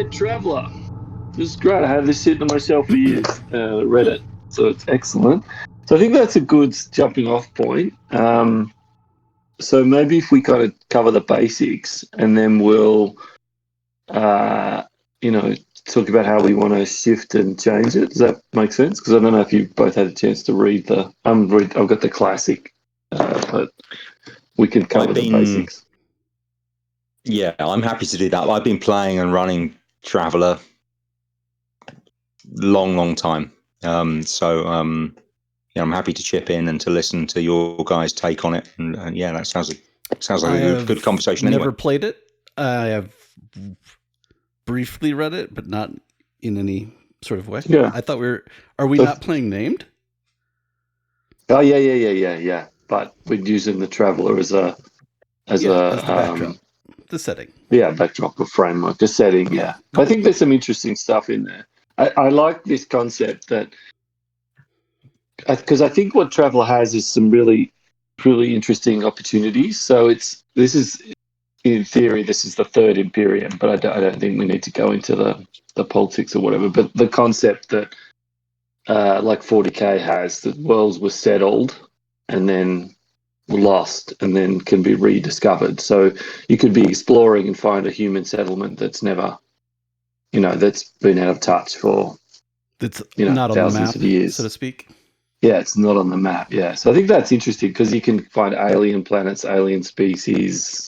read Traveller. This is great. I had this sitting on my shelf for years. Read it, so it's excellent. So I think that's a good jumping off point. So maybe if we kind of cover the basics, and then we'll, talk about how we want to shift and change it. Does that make sense? Because I don't know if you both had a chance to read the. I've got the classic, but we can cover the basics. Yeah, I'm happy to do that. I've been playing and running Traveller long time. I'm happy to chip in and to listen to your guys' take on it. And that sounds like a good conversation. Never played it. I have briefly read it, but not in any sort of way. Yeah. I thought are we not playing Named? Oh yeah. But we're using the Traveller as the backdrop, the setting. Yeah, backdrop or framework, the setting. Yeah, I think there's some interesting stuff in there. I like this concept that, because I think what Traveller has is some really, really interesting opportunities. So this is in theory, this is the third Imperium, but I don't think we need to go into the politics or whatever. But the concept that, like 40K has, that worlds were settled and then lost and then can be rediscovered. So you could be exploring and find a human settlement that's never, that's been out of touch for, not on thousands the map, of years, so to speak. Yeah, it's not on the map. Yeah, so I think that's interesting because you can find alien planets, alien species,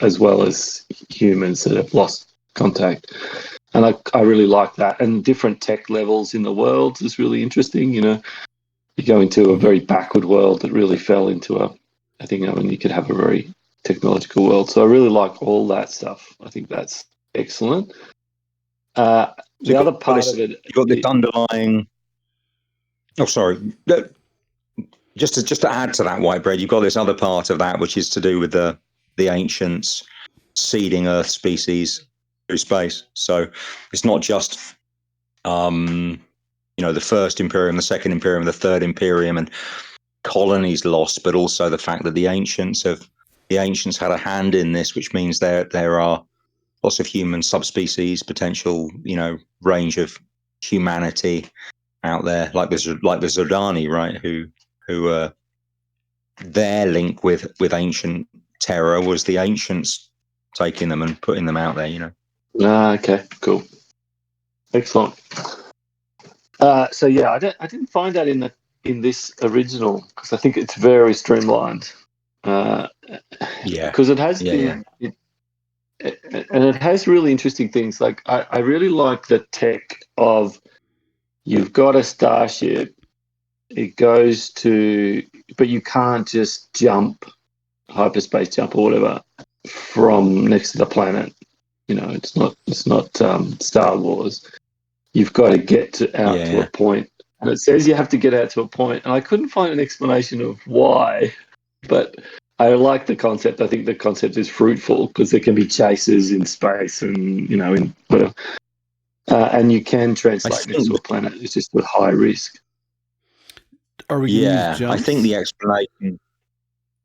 as well as humans that have lost contact. And I really like that. And different tech levels in the world is really interesting. You go into a very backward world that really fell into you could have a very technological world. So I really like all that stuff. I think that's excellent. The other part of it, you've got this underlying. Oh, sorry. Just to add to that, Whitebread, you've got this other part of that, which is to do with the ancients seeding Earth species through space. So it's not just, the first Imperium, the second Imperium, the third Imperium, and colonies lost, but also the fact that the ancients had a hand in this, which means there are lots of human subspecies, potential, range of humanity out there, like the Zordani, right? Who their link with ancient terror was the ancients taking them and putting them out there, Okay, cool, excellent. I didn't find that in this original because I think it's very streamlined. Because it has been. And it has really interesting things. Like I really like the tech of, you've got a starship, it goes to, but you can't just hyperspace jump or whatever from next to the planet. It's not Star Wars. You've got to get out to a point, and it says you have to get out to a point, and I couldn't find an explanation of why, but I like the concept. I think the concept is fruitful because there can be chases in space and, in whatever. And you can translate next to a planet. It's just with high risk. Are we going to use jumps? I think the explanation...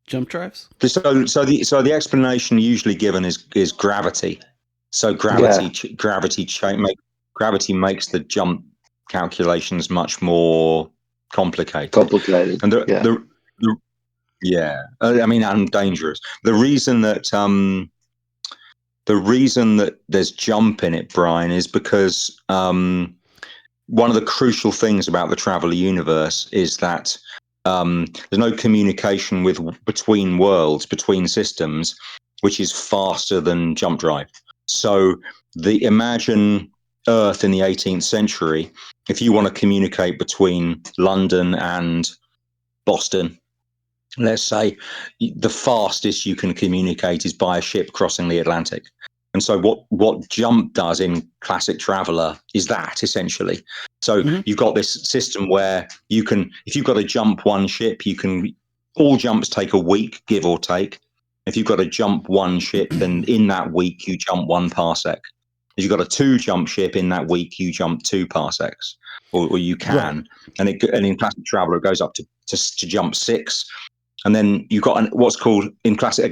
Jump drives? So the explanation usually given is gravity. So gravity makes the jump calculations much more complicated. And and dangerous. The reason that there's jump in it, Brian, is because one of the crucial things about the Traveller universe is that there's no communication between worlds, between systems, which is faster than jump drive. So imagine Earth in the 18th century. If you want to communicate between London and Boston, let's say, the fastest you can communicate is by a ship crossing the Atlantic. And so what jump does in classic Traveller is that, essentially. So you've got this system where you can, if you've got to jump one ship, all jumps take a week, give or take. If you've got to jump one ship, then in that week you jump 1 parsec. If you've got a 2 jump ship, in that week you jump 2 parsecs, or you can. Right. And in classic Traveller it goes up to jump 6. And then you've got what's called in classic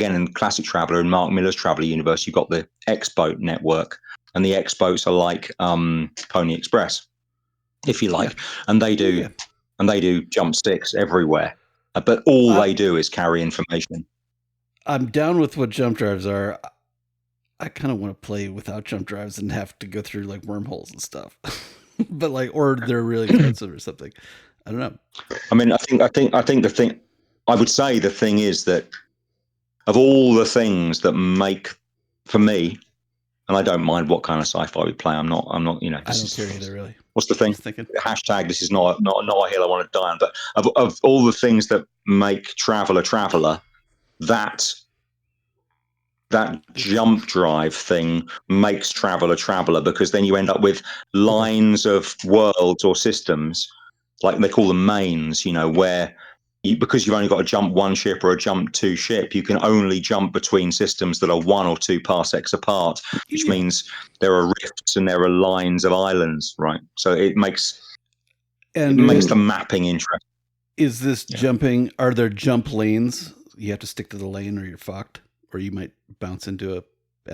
Traveller, in Mark Miller's Traveller universe, you've got the X-Boat network, and the X boats are like Pony Express, if you like, and they do jump sticks everywhere. But all they do is carry information. I'm down with what jump drives are. I kind of want to play without jump drives and have to go through like wormholes and stuff, but like, or they're really expensive or something. I don't know. I mean, I think the thing, I would say the thing is that of all the things that make, for me, and I don't mind what kind of sci-fi we play. I'm not, I don't care either, really. What's the thing? Hashtag, this is not a hill I want to die on. But of all the things that make travel a traveler, that jump drive thing makes travel a traveler, because then you end up with lines of worlds or systems, like they call them mains, where because you've only got to jump one ship or a jump two ship, you can only jump between systems that are 1 or 2 parsecs apart, which means there are rifts and there are lines of islands, right? So it makes the mapping interesting. Is this jumping? Are there jump lanes? You have to stick to the lane, or you're fucked, or you might bounce into a.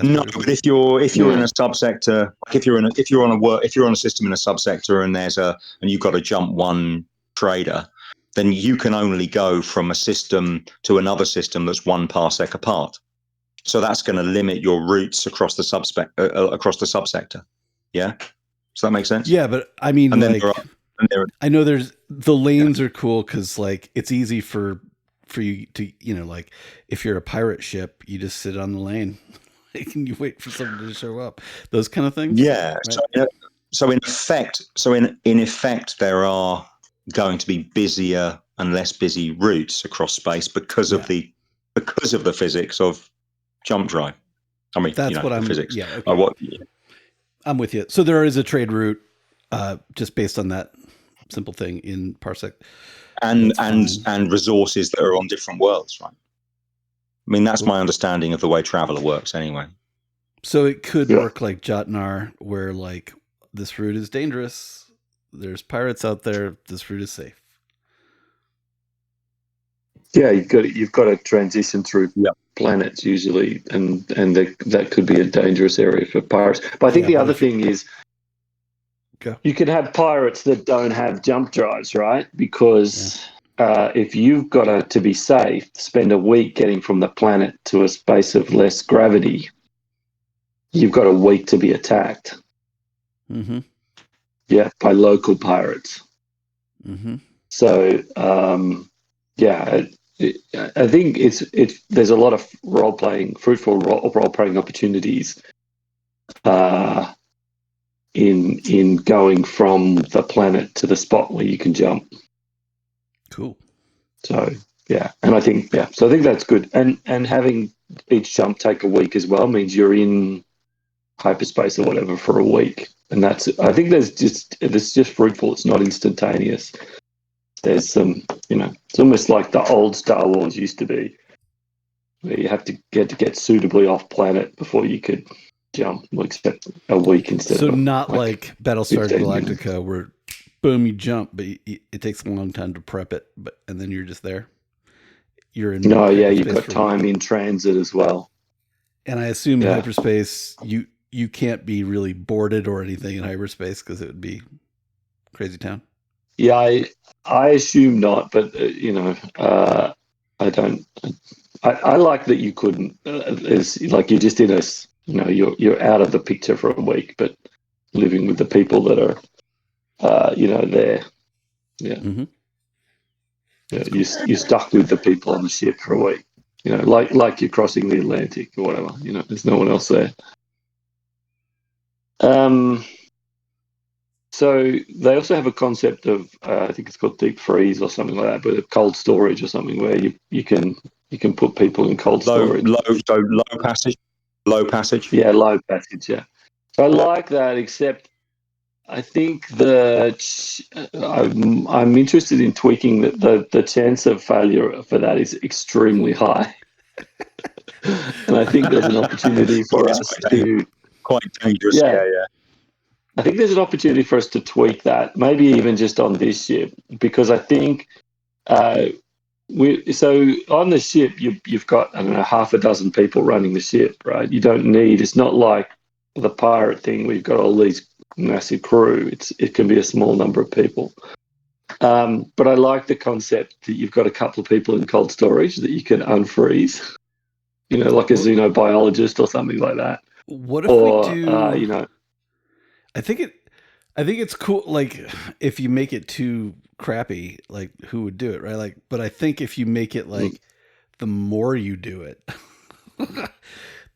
No, but if you're in a subsector, like if you're on a system in a subsector and you've got to jump one trader, then you can only go from a system to another system that's 1 parsec apart. So that's going to limit your routes across the subsector. Yeah, does that make sense? Yeah, but I mean, I know the lanes are cool because like it's easy for you to like if you're a pirate ship, you just sit on the lane and you wait for someone to show up. Those kind of things. Yeah. Right? So in effect, there are going to be busier and less busy routes across space because of the physics of jump drive. I mean, that's what I'm. Physics. Yeah. Okay. I'm with you. So there is a trade route, just based on that simple thing in parsec, and resources that are on different worlds, right? I mean, that's my understanding of the way Traveller works, anyway. So it could work like Jotnar, where like this route is dangerous. There's pirates out there. This route is safe. Yeah, you've got to transition through planets usually, and that could be a dangerous area for pirates. But I think the other thing is, you could have pirates that don't have jump drives, right? Because if you've got to be safe, spend a week getting from the planet to a space of less gravity, you've got a week to be attacked. Mm-hmm. Yeah, by local pirates. Mm-hmm. So, I think there's a lot of fruitful role playing opportunities in going from the planet to the spot where you can jump. Cool. So and I think so I think that's good, and having each jump take a week as well means you're in hyperspace or whatever for a week, and I think there's just fruitful. It's not instantaneous. There's some, it's almost like the old Star Wars used to be, where you have to get suitably off planet before you could jump, except a week instead. So not like Battlestar Galactica, where boom, you jump, but it takes a long time to prep it, and then you're just there. You're in. No, you've got time in transit as well. And I assume in hyperspace, you can't be really boarded or anything in hyperspace because it would be crazy town. Yeah, I assume not, but I don't. I like that you couldn't. It's like you're just in you're out of the picture for a week, but living with the people that are, there. Yeah. Mm-hmm. Yeah, you're stuck with the people on the ship for a week. Like you're crossing the Atlantic or whatever. There's no one else there. So they also have a concept of I think it's called deep freeze or something like that, but cold storage or something where you can put people in cold storage. Low passage. Yeah, low passage. Yeah. So I like that, except I think I'm interested in tweaking that the chance of failure for that is extremely high, and I think there's an opportunity for us to quite dangerous. Yeah. I think there's an opportunity for us to tweak that, maybe even just on this ship, because I think so on the ship you've got, I don't know, half a dozen people running the ship, right? You don't need. It's not like the pirate thing, we've got all these massive crew. It can be a small number of people. But I like the concept that you've got a couple of people in cold storage that you can unfreeze, like a xenobiologist or something like that. What if we do? I think it's cool. Like, if you make it too crappy, like, who would do it, right? Like, but I think if you make it like the more you do it,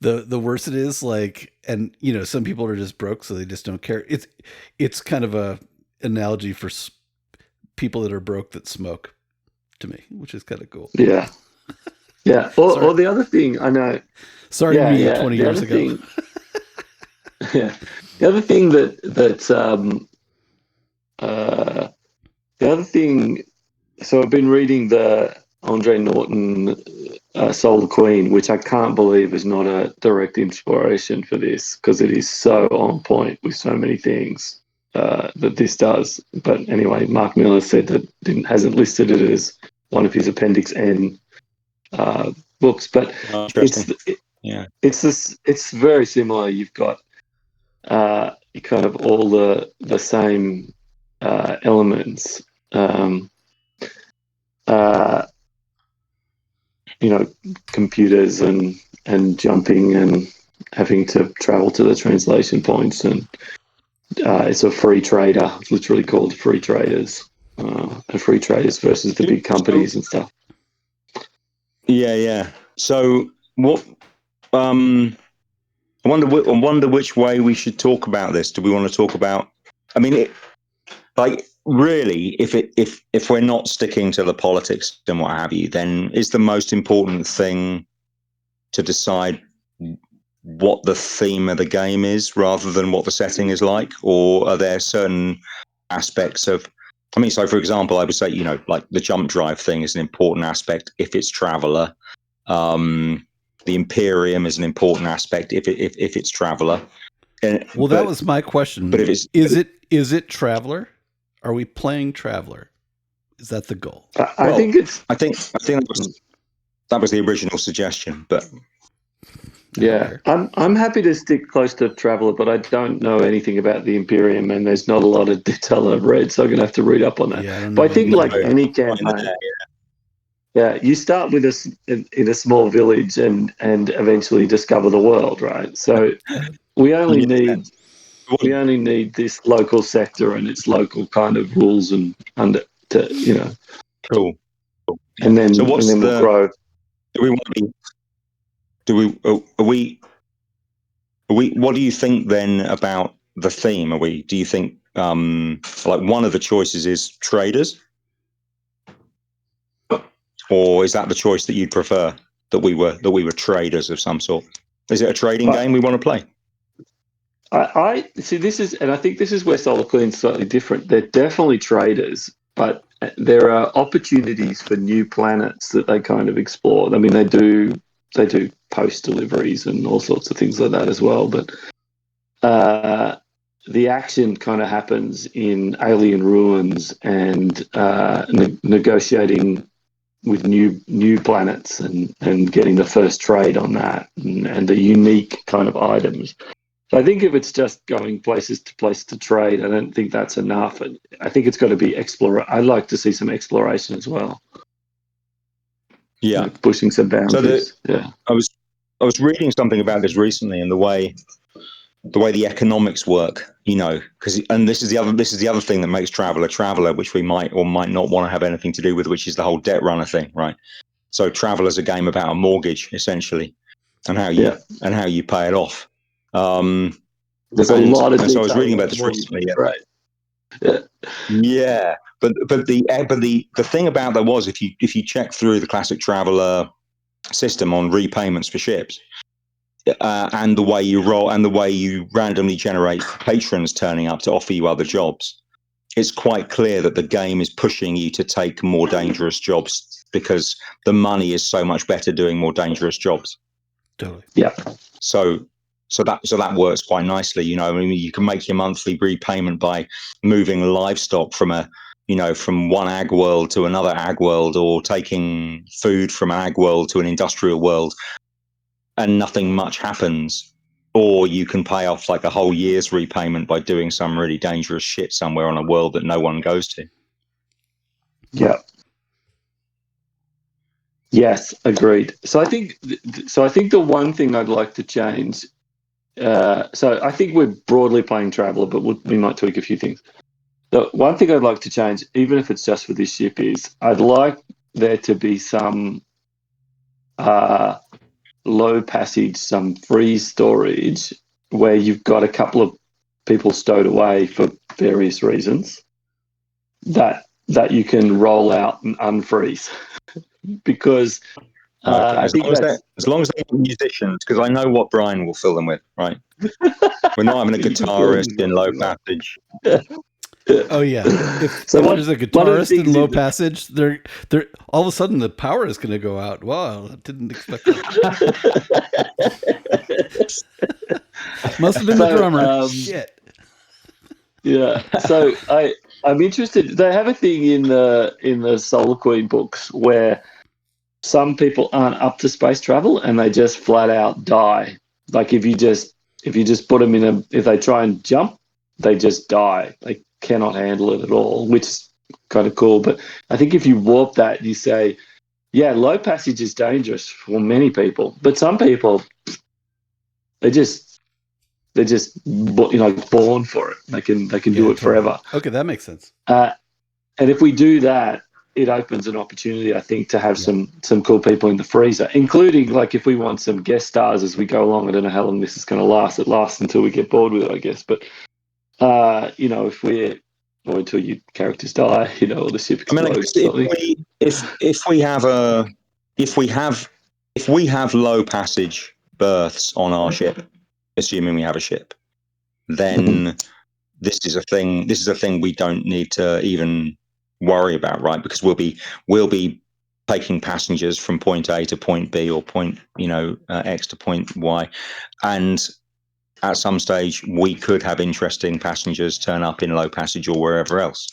the worse it is. Like, and some people are just broke, so they just don't care. It's kind of a analogy for people that are broke that smoke, to me, which is kind of cool. Yeah. Or the other thing, I know. Sorry, 20 years ago. Yeah. The other thing the other thing. So I've been reading the Andre Norton Soul Queen, which I can't believe is not a direct inspiration for this, because it is so on point with so many things that this does. But anyway, Mark Miller said that hasn't listed it as one of his Appendix N books, but it's very similar. You've got kind of all the same elements. Computers and jumping and having to travel to the translation points, and it's a free trader. It's literally called Free Traders, and free traders versus the big companies and stuff. Yeah. So what? I wonder which way we should talk about this. Do we want to talk about? I mean, really, if we're not sticking to the politics and what have you, then is the most important thing to decide what the theme of the game is rather than what the setting is like? Or are there certain aspects of, so for example, I would say, like the jump drive thing is an important aspect if it's Traveller. The Imperium is an important aspect if it's Traveller. That was my question. But if it's, is it Traveller? Are we playing Traveller? Is that the goal? I think that was the original suggestion, but yeah, I'm happy to stick close to Traveller, but I don't know anything about the Imperium, and there's not a lot of detail I've read, so I'm gonna have to read up on that. Yeah, but I think like any campaign, you start with in a small village and eventually discover the world, right? So we only need this local sector and its local kind of rules and Cool. And then we'll grow. Do we want to be? What do you think then about the theme? Do you think like one of the choices is traders, or is that the choice that you'd prefer, that we were traders of some sort? Is it a trading game we want to play? I see. I think this is where Solar Queen's slightly different. They're definitely traders, but there are opportunities for new planets that they kind of explore. I mean, they do post deliveries and all sorts of things like that as well. But the action kind of happens in alien ruins and negotiating with new planets and getting the first trade on that and the unique kind of items. So I think if it's just going place to trade, I don't think that's enough. I think it's got to be I'd like to see some exploration as well. Yeah, pushing some boundaries. I was reading something about this recently, and the way the economics work. And this is the other thing that makes Traveller, which we might or might not want to have anything to do with, which is the whole debt runner thing, right? So Traveller's a game about a mortgage essentially, and how you pay it off. There's a lot of. So I was reading about this recently. Right. Yeah. But the thing about that was if you check through the classic Traveller system on repayments for ships, and the way you roll and the way you randomly generate patrons turning up to offer you other jobs, it's quite clear that the game is pushing you to take more dangerous jobs because the money is so much better doing more dangerous jobs. Totally. Yeah. So that works quite nicely. You can make your monthly repayment by moving livestock from one ag world to another ag world, or taking food from an ag world to an industrial world, and nothing much happens. or you can pay off like a whole year's repayment by doing some really dangerous shit somewhere on a world that no one goes to. Yeah. Yes, agreed. So I think the one thing I'd like to change. So I think we're broadly playing Traveller, but we might tweak a few things. The one thing I'd like to change, even if it's just for this ship, is I'd like there to be some low passage, some free storage where you've got a couple of people stowed away for various reasons that you can roll out and unfreeze. Because I think as long as they're musicians, because I know what Brian will fill them with, right? We're not having a guitarist in low passage. Oh yeah, if there's a guitarist in low passage, they're all of a sudden the power is going to go out. Wow, I didn't expect that. Must have been the drummer. Shit. Yeah. So I'm interested. They have a thing in the Solar Queen books where some people aren't up to space travel and they just flat out die. Like if you just put them if they try and jump, they just die. They cannot handle it at all, which is kind of cool. But I think if you warp that, you say, yeah, low passage is dangerous for many people, but some people, they're just born for it. They can do it forever. Okay, that makes sense. And if we do that, it opens an opportunity, I think, to have some cool people in the freezer, including like if we want some guest stars as we go along. I don't know how long this is going to last. It lasts until we get bored with it, I guess. But until your characters die, or the ship explodes. If we have low passage berths on our ship, assuming we have a ship, then this is a thing we don't need to even worry about, right? Because we'll be taking passengers from point A to point B or point X to point Y, and at some stage we could have interesting passengers turn up in low passage or wherever else.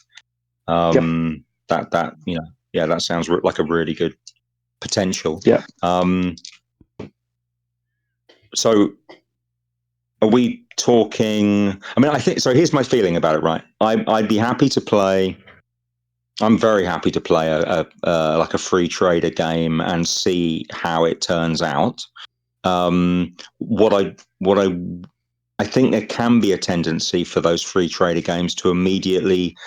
That sounds like a really good potential. Yeah. So are we talking? I mean, I think so. Here's my feeling about it. Right, I'd be happy to play. I'm very happy to play a free trader game and see how it turns out. What I think there can be a tendency for those free trader games to immediately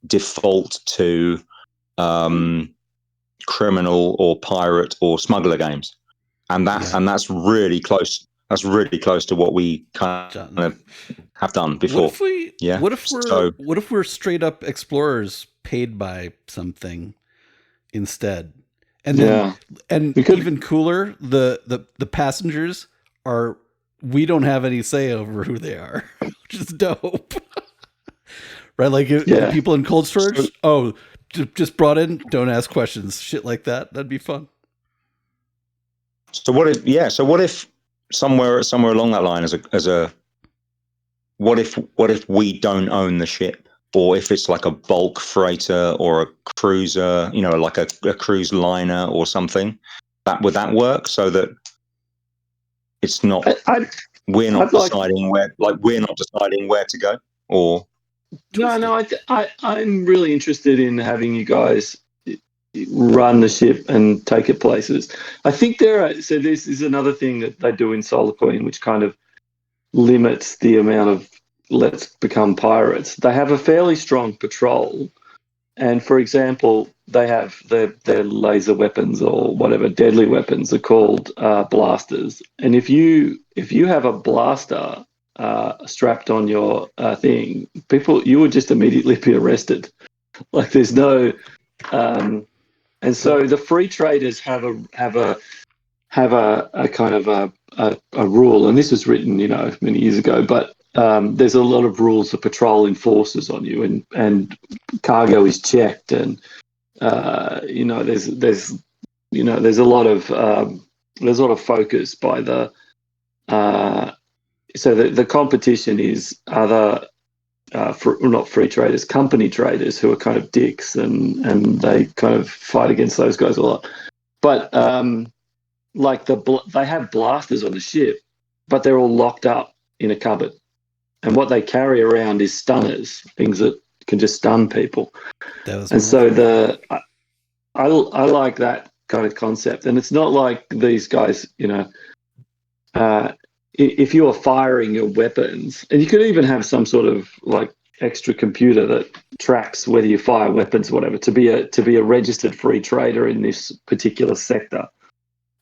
default to criminal or pirate or smuggler games, and that's really close. That's really close to what we kind of have done before. What if we're straight up explorers paid by something instead? And then, even cooler, the passengers are. We don't have any say over who they are, which is dope. Right? Like people in cold storage. Just brought in. Don't ask questions. Shit like that. That'd be fun. So what if somewhere along that line what if we don't own the ship, or if it's like a bulk freighter or a cruiser, like a cruise liner or something, would that work so that it's not we're not deciding where to go? Or no, I'm really interested in having you guys run the ship and take it places. I think this is another thing that they do in Solar Queen, which kind of limits the amount of let's become pirates. They have a fairly strong patrol, and for example, they have their laser weapons or whatever deadly weapons are called blasters. And if you have a blaster strapped on your thing, you would just immediately be arrested. Like there's no. And so the free traders have a kind of a rule, and this was written, many years ago. But there's a lot of rules that patrol enforces on you, and cargo is checked, and there's a lot of focus by the. So the competition is other. Not free traders, company traders who are kind of dicks, and they kind of fight against those guys a lot. But they have blasters on the ship, but they're all locked up in a cupboard. And what they carry around is stunners, things that can just stun people. And so I like that kind of concept. And it's not like these guys, if you're firing your weapons, and you could even have some sort of like extra computer that tracks whether you fire weapons or whatever, to be a registered free trader in this particular sector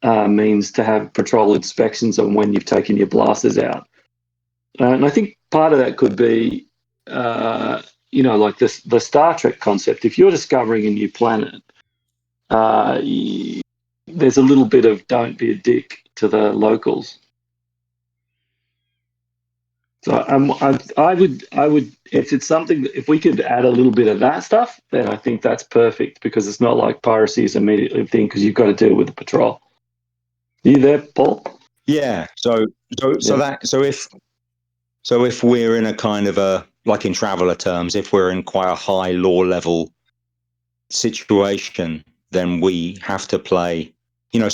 means to have patrol inspections on when you've taken your blasters out. And I think part of that could be, like the Star Trek concept. If you're discovering a new planet, there's a little bit of don't be a dick to the locals. So I would if it's something, if we could add a little bit of that stuff, then I think that's perfect, because it's not like piracy is immediately a thing, because you've got to deal with the patrol. Are you there, Paul? Yeah. So if we're in a kind of a, like in Traveller terms, if we're in quite a high law level situation, then we have to play, I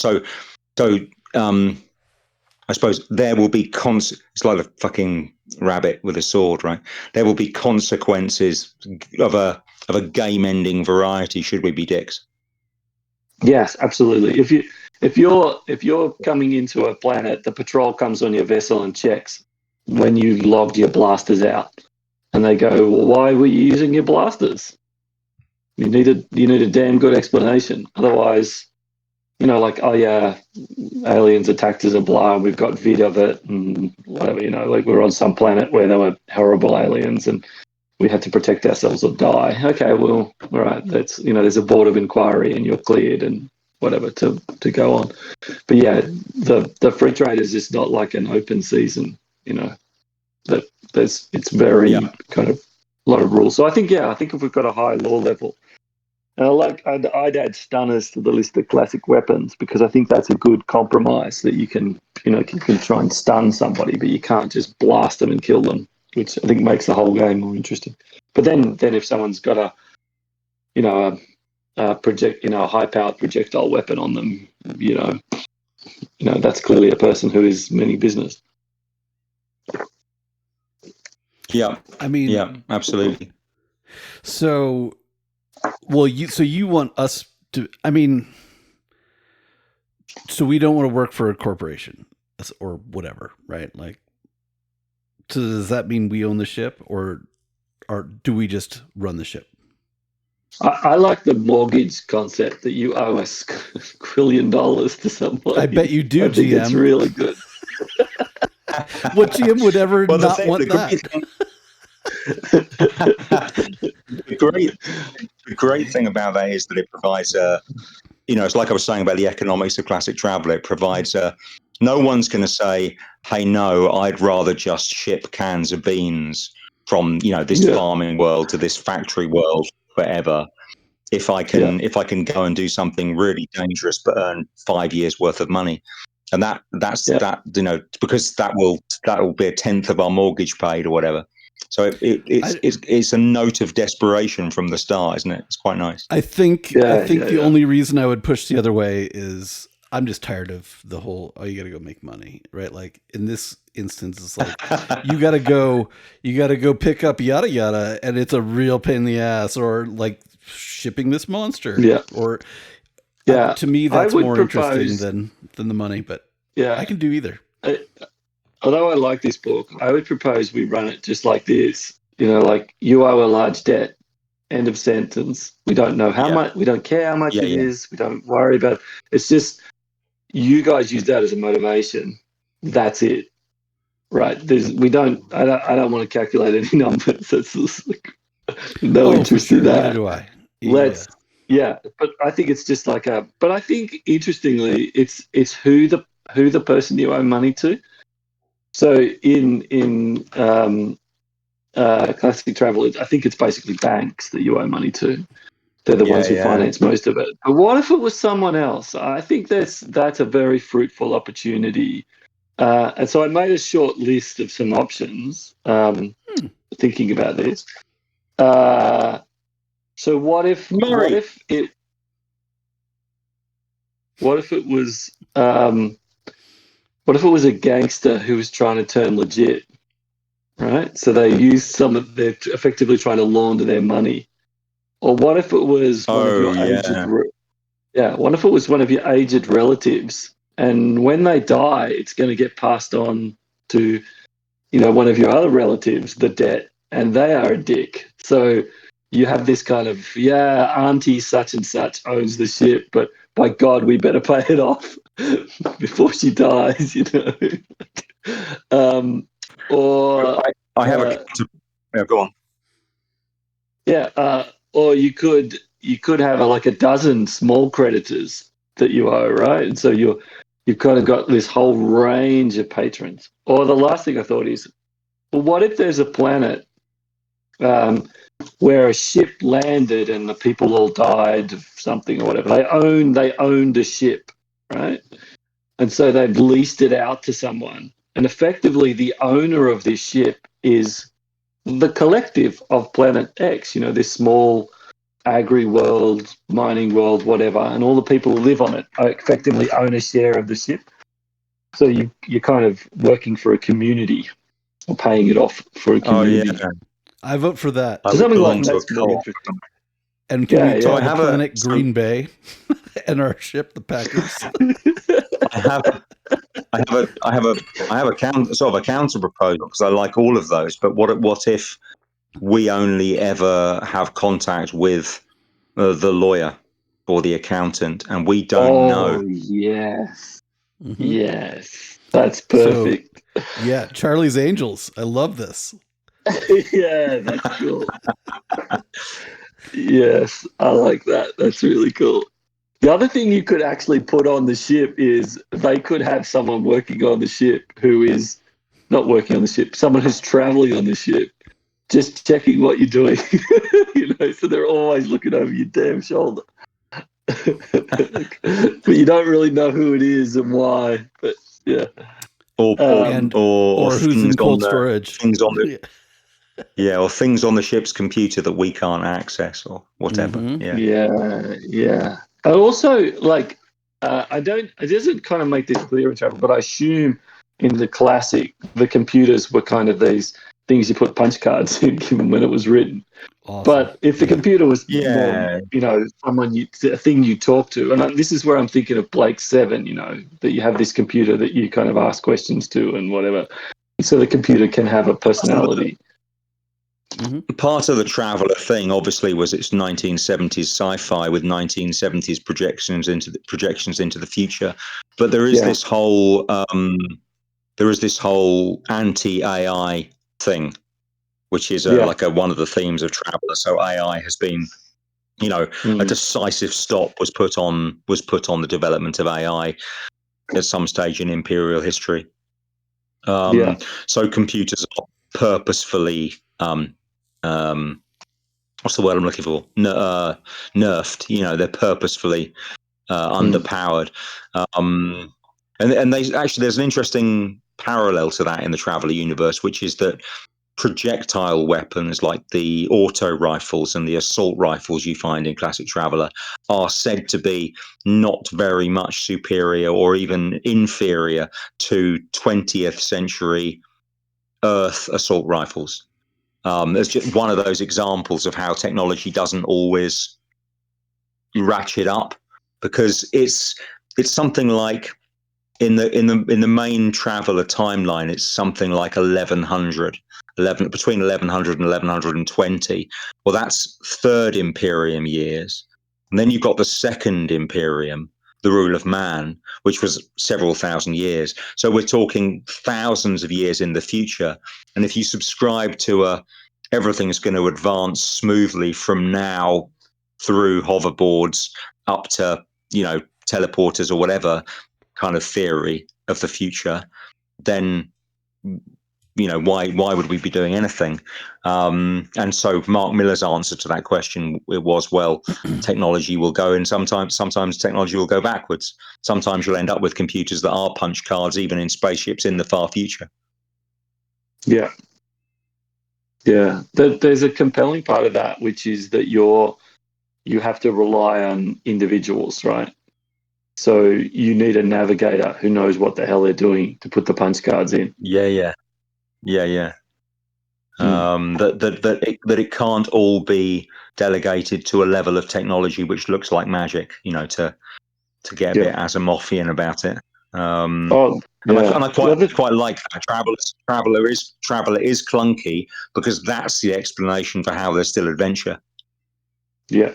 suppose there will be it's like a fucking rabbit with a sword, right? There will be consequences of a game ending variety should we be dicks. Yes, absolutely. If you're coming into a planet, the patrol comes on your vessel and checks when you logged your blasters out, and they go, well, why were you using your blasters? You need a damn good explanation. Otherwise, oh yeah, aliens attacked us and blah, we've got vid of it and whatever, like we're on some planet where there were horrible aliens and we had to protect ourselves or die. Okay, well, all right, that's, there's a board of inquiry and you're cleared and whatever to go on. But yeah, the free trade is just not like an open season, that it's very kind of a lot of rules. So I think if we've got a high law level, and I'd add stunners to the list of classic weapons, because I think that's a good compromise, that you can try and stun somebody, but you can't just blast them and kill them, which I think makes the whole game more interesting. But then if someone's got a high-powered projectile weapon on them, that's clearly a person who is meaning business. Yeah, I mean, yeah, absolutely. So. Well, you want us to, so we don't want to work for a corporation or whatever, right? Like, so does that mean we own the ship, or do we just run the ship? I like the mortgage concept, that you owe us $1 trillion to somebody. I bet you do, I think GM. it's really good. What GM would ever not want that? The great thing about that is that it provides it's like I was saying about the economics of classic travel. It provides no one's going to say, hey, no, I'd rather just ship cans of beans from, this farming world to this factory world forever. If I can go and do something really dangerous, but earn 5 years worth of money. And that's because that will be a tenth of our mortgage paid or whatever. So it's a note of desperation from the start, isn't it? It's quite nice. I think the only reason I would push the other way is I'm just tired of the whole, you got to go make money, right? Like in this instance, it's like you got to go pick up yada yada, and it's a real pain in the ass, or like shipping this monster. Yeah. Or to me, that's more interesting than the money. But I can do either. Although I like this book, I would propose we run it just like this. Like you owe a large debt. End of sentence. We don't know how much. We don't care how much it is. We don't worry about it. It's just you guys use that as a motivation. That's it, right? I don't want to calculate any numbers. That's just no interest in that. Neither do I. But I think it's just like But I think interestingly, it's who the person you owe money to. So in classic travel, I think it's basically banks that you owe money to. They're the ones who finance most of it. But what if it was someone else? I think that's a very fruitful opportunity. And so I made a short list of some options, thinking about this. So what if it was What if it was a gangster who was trying to turn legit, right? So they used they're effectively trying to launder their money. Or what if it was one of your what if it was one of your aged relatives, and when they die, it's going to get passed on to, one of your other relatives, the debt, and they are a dick. So you have this kind of, auntie such and such owns the ship, but by God, we better pay it off before she dies, Or I have a go on. Yeah, or you could have like a dozen small creditors that you owe, right? And so you've kind of got this whole range of patrons. Or the last thing I thought is, well, what if there's a planet where a ship landed and the people all died of something or whatever? They owned a ship, right? And so they've leased it out to someone. And effectively, the owner of this ship is the collective of Planet X, this small agri-world, mining world, whatever, and all the people who live on it effectively own a share of the ship. So you're kind of working for a community or paying it off for a community. Oh, yeah. I vote for that. So something like that's more interesting. And can we call the planet Green Bay and our ship the Packers? I have a counter proposal, because I like all of those. But what if we only ever have contact with the lawyer or the accountant, and we don't know? Yes, yes, that's perfect. So, yeah, Charlie's Angels. I love this. Yeah, that's cool. Yes, I like that. That's really cool. The other thing you could actually put on the ship is they could have someone working on the ship who is not working on the ship, someone who's traveling on the ship, just checking what you're doing. So they're always looking over your damn shoulder. But you don't really know who it is and why. But yeah. Or who's in cold storage. Things on the or things on the ship's computer that we can't access or whatever. Yeah. I also it doesn't kind of make this clear in Travel, but I assume in the classic, the computers were kind of these things you put punch cards in when it was written. Awesome. But if the computer was more, a thing you talk to, and this is where I'm thinking of Blake 7, that you have this computer that you kind of ask questions to and whatever. So the computer can have a personality. Part of the Traveller thing, obviously, was its 1970s sci-fi with 1970s projections into the future. But there is this whole anti-AI thing, which is one of the themes of Traveller. So AI has been, a decisive stop was put on the development of AI at some stage in Imperial history. So computers are purposefully what's the word I'm looking for? Nerfed. They're purposefully underpowered. And there's an interesting parallel to that in the Traveller universe, which is that projectile weapons like the auto rifles and the assault rifles you find in classic Traveller are said to be not very much superior or even inferior to 20th century Earth assault rifles. There's just one of those examples of how technology doesn't always ratchet up, because it's something like in the main Traveller timeline, it's something like between 1100 and 1120. Well, that's Third Imperium years, and then you've got the Second Imperium, the rule of man, which was several thousand years. So we're talking thousands of years in the future. And if you subscribe to everything's going to advance smoothly from now through hoverboards up to, teleporters or whatever kind of theory of the future, then, why would we be doing anything? And so Mark Miller's answer to that question, it was, well, technology will go, and sometimes technology will go backwards. Sometimes you'll end up with computers that are punch cards, even in spaceships in the far future. Yeah. There's a compelling part of that, which is that you have to rely on individuals, right? So you need a navigator who knows what the hell they're doing to put the punch cards in. Yeah. That it can't all be delegated to a level of technology which looks like magic, to get a bit Asimovian about it. And I quite like that. Traveller is clunky because that's the explanation for how there's still adventure. Yeah.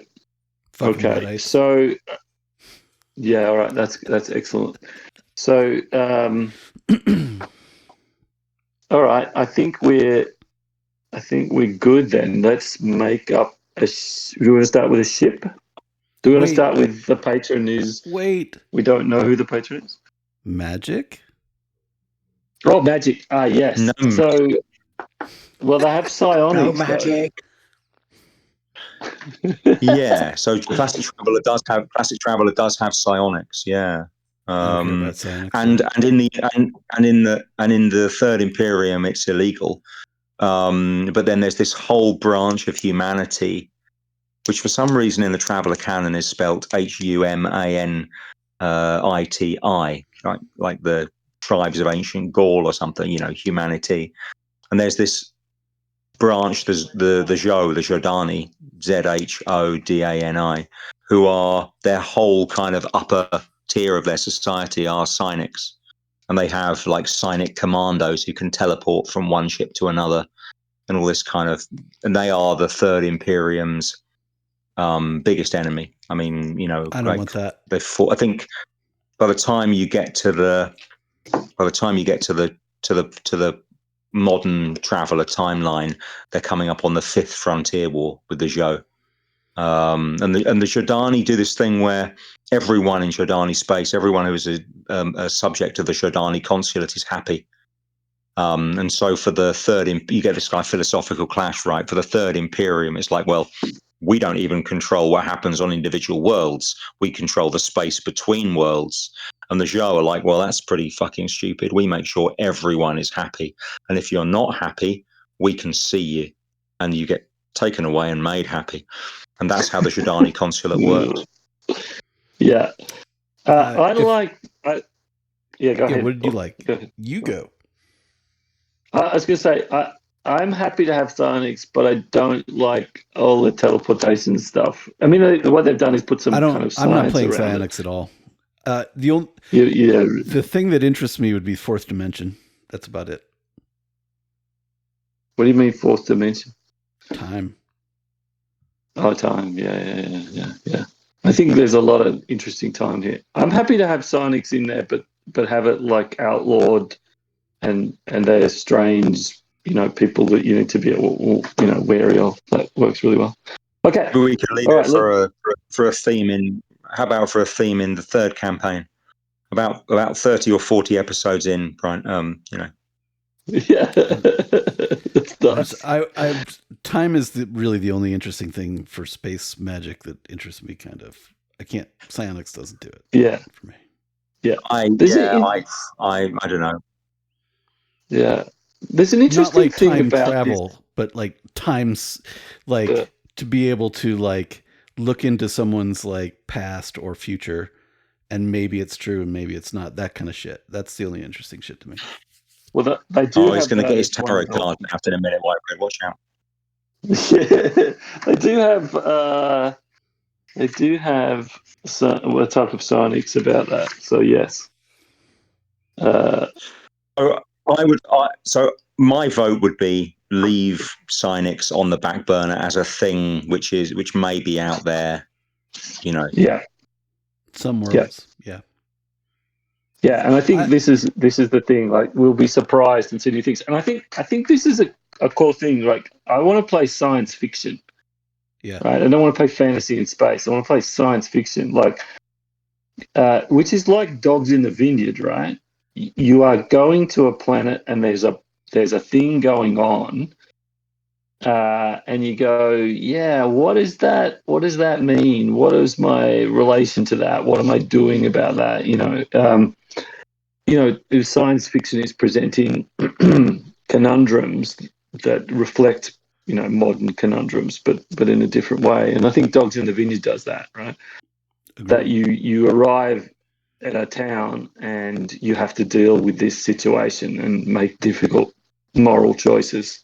Okay. So all right. That's excellent. So all right. I think we're good then. Let's make up do you want to start with a ship? Do we want to start with the patron we don't know who the patron is? Magic? Oh, magic. Ah, yes. No. So, well, they have psionics. No magic. Yeah. So Classic Traveller does have psionics. Yeah. And in the Third Imperium, it's illegal. But then there's this whole branch of humanity, which for some reason in the Traveller canon is spelt Humaniti, like the tribes of ancient Gaul or something, humanity. And there's this branch, there's the Zhodani, Zhodani, who are their whole kind of upper tier of their society are psionics. And they have like psionic commandos who can teleport from one ship to another and all this kind of, and they are the Third Imperium's biggest enemy. I mean, I don't want that. They fought, I think by the time you get to the modern Traveller timeline, they're coming up on the Fifth Frontier War with the Zhou. And the Zhodani do this thing where everyone in Zhodani space, everyone who is a subject of the Zhodani consulate is happy. And so for the third, you get this kind of philosophical clash, right? For the Third Imperium, it's like, well, we don't even control what happens on individual worlds. We control the space between worlds. And the Zhou are like, well, that's pretty fucking stupid. We make sure everyone is happy. And if you're not happy, we can see you. And you get taken away and made happy. And that's how the Zhodani consulate works. Yeah. Go ahead. What did you like? You go. I was going to say, I'm happy to have psionics, but I don't like all the teleportation stuff. I mean, what they've done is put some kind of science. I'm not playing around psionics at all. The thing that interests me would be fourth dimension. That's about it. What do you mean fourth dimension? Time. Oh, time. Yeah. I think there's a lot of interesting time here. I'm happy to have psionics in there, but have it like outlawed, and they're strange, people that you need to be, wary of. That works really well. Okay, we can leave it for a theme in. How about for a theme in the third campaign? About 30 or 40 episodes in, Brian. Yeah. Time is really the only interesting thing for space magic that interests me. Kind of. I can't. Psionics doesn't do it. Yeah. For me. Yeah. I don't know. Yeah. There's an interesting not like thing time about travel, this. but like times, like to be able to like look into someone's like past or future, and maybe it's true and maybe it's not. That kind of shit. That's the only interesting shit to me. Well, they do. Oh, he's going to get his tarot card out in a minute, Whitebread. Watch out. Yeah, they do have. They do have a type of psionics about that. So yes. So my vote would be leave psionics on the back burner as a thing which may be out there. Yeah. Some worlds. Yeah. Yeah, and I think this is the thing. Like, we'll be surprised and see new things. And I think this is a core thing. Like, I want to play science fiction. Yeah. Right. I don't want to play fantasy in space. I want to play science fiction, like, which is like Dogs in the Vineyard, right? You are going to a planet and there's a thing going on, and you go, yeah, what is that? What does that mean? What is my relation to that? What am I doing about that? Science fiction is presenting conundrums that reflect, modern conundrums, but in a different way. And I think Dogs in the Vineyard does that, right? Agreed. That you arrive at a town and you have to deal with this situation and make difficult moral choices.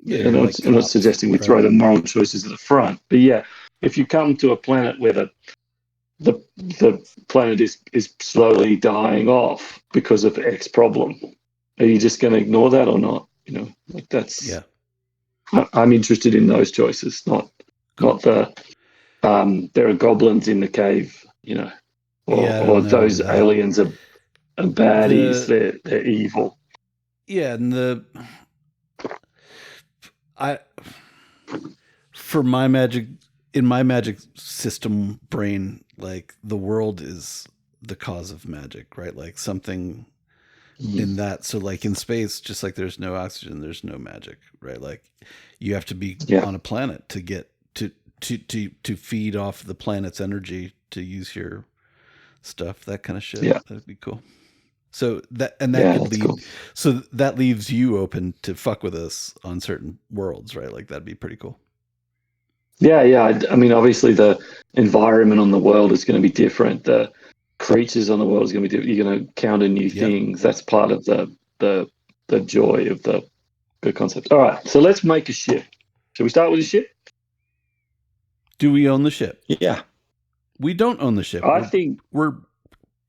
Yeah, And I'm not suggesting we throw the moral choices at the front, but yeah, if you come to a planet where the planet is slowly dying off because of X problem, are you just going to ignore that or not? You know, like that's. Yeah. I'm interested in those choices, not the there are goblins in the cave, you know, or those aliens are baddies. They're evil. Yeah, and for my magic, in my magic system brain, like the world is the cause of magic, right? Like something in that. So like in space, just like there's no oxygen, there's no magic, right? Like you have to be on a planet to get to feed off the planet's energy to use your stuff, that kind of shit. Yeah. That'd be cool. So that could lead. Cool. So that leaves you open to fuck with us on certain worlds, right? Like that'd be pretty cool. Yeah. I mean, obviously the environment on the world is going to be different. The creatures on the world is going to be different. You're going to encounter new things. That's part of the joy of the concept. All right, so let's make a ship. Should we start with a ship? Do we own the ship? Yeah. We don't own the ship. I think we're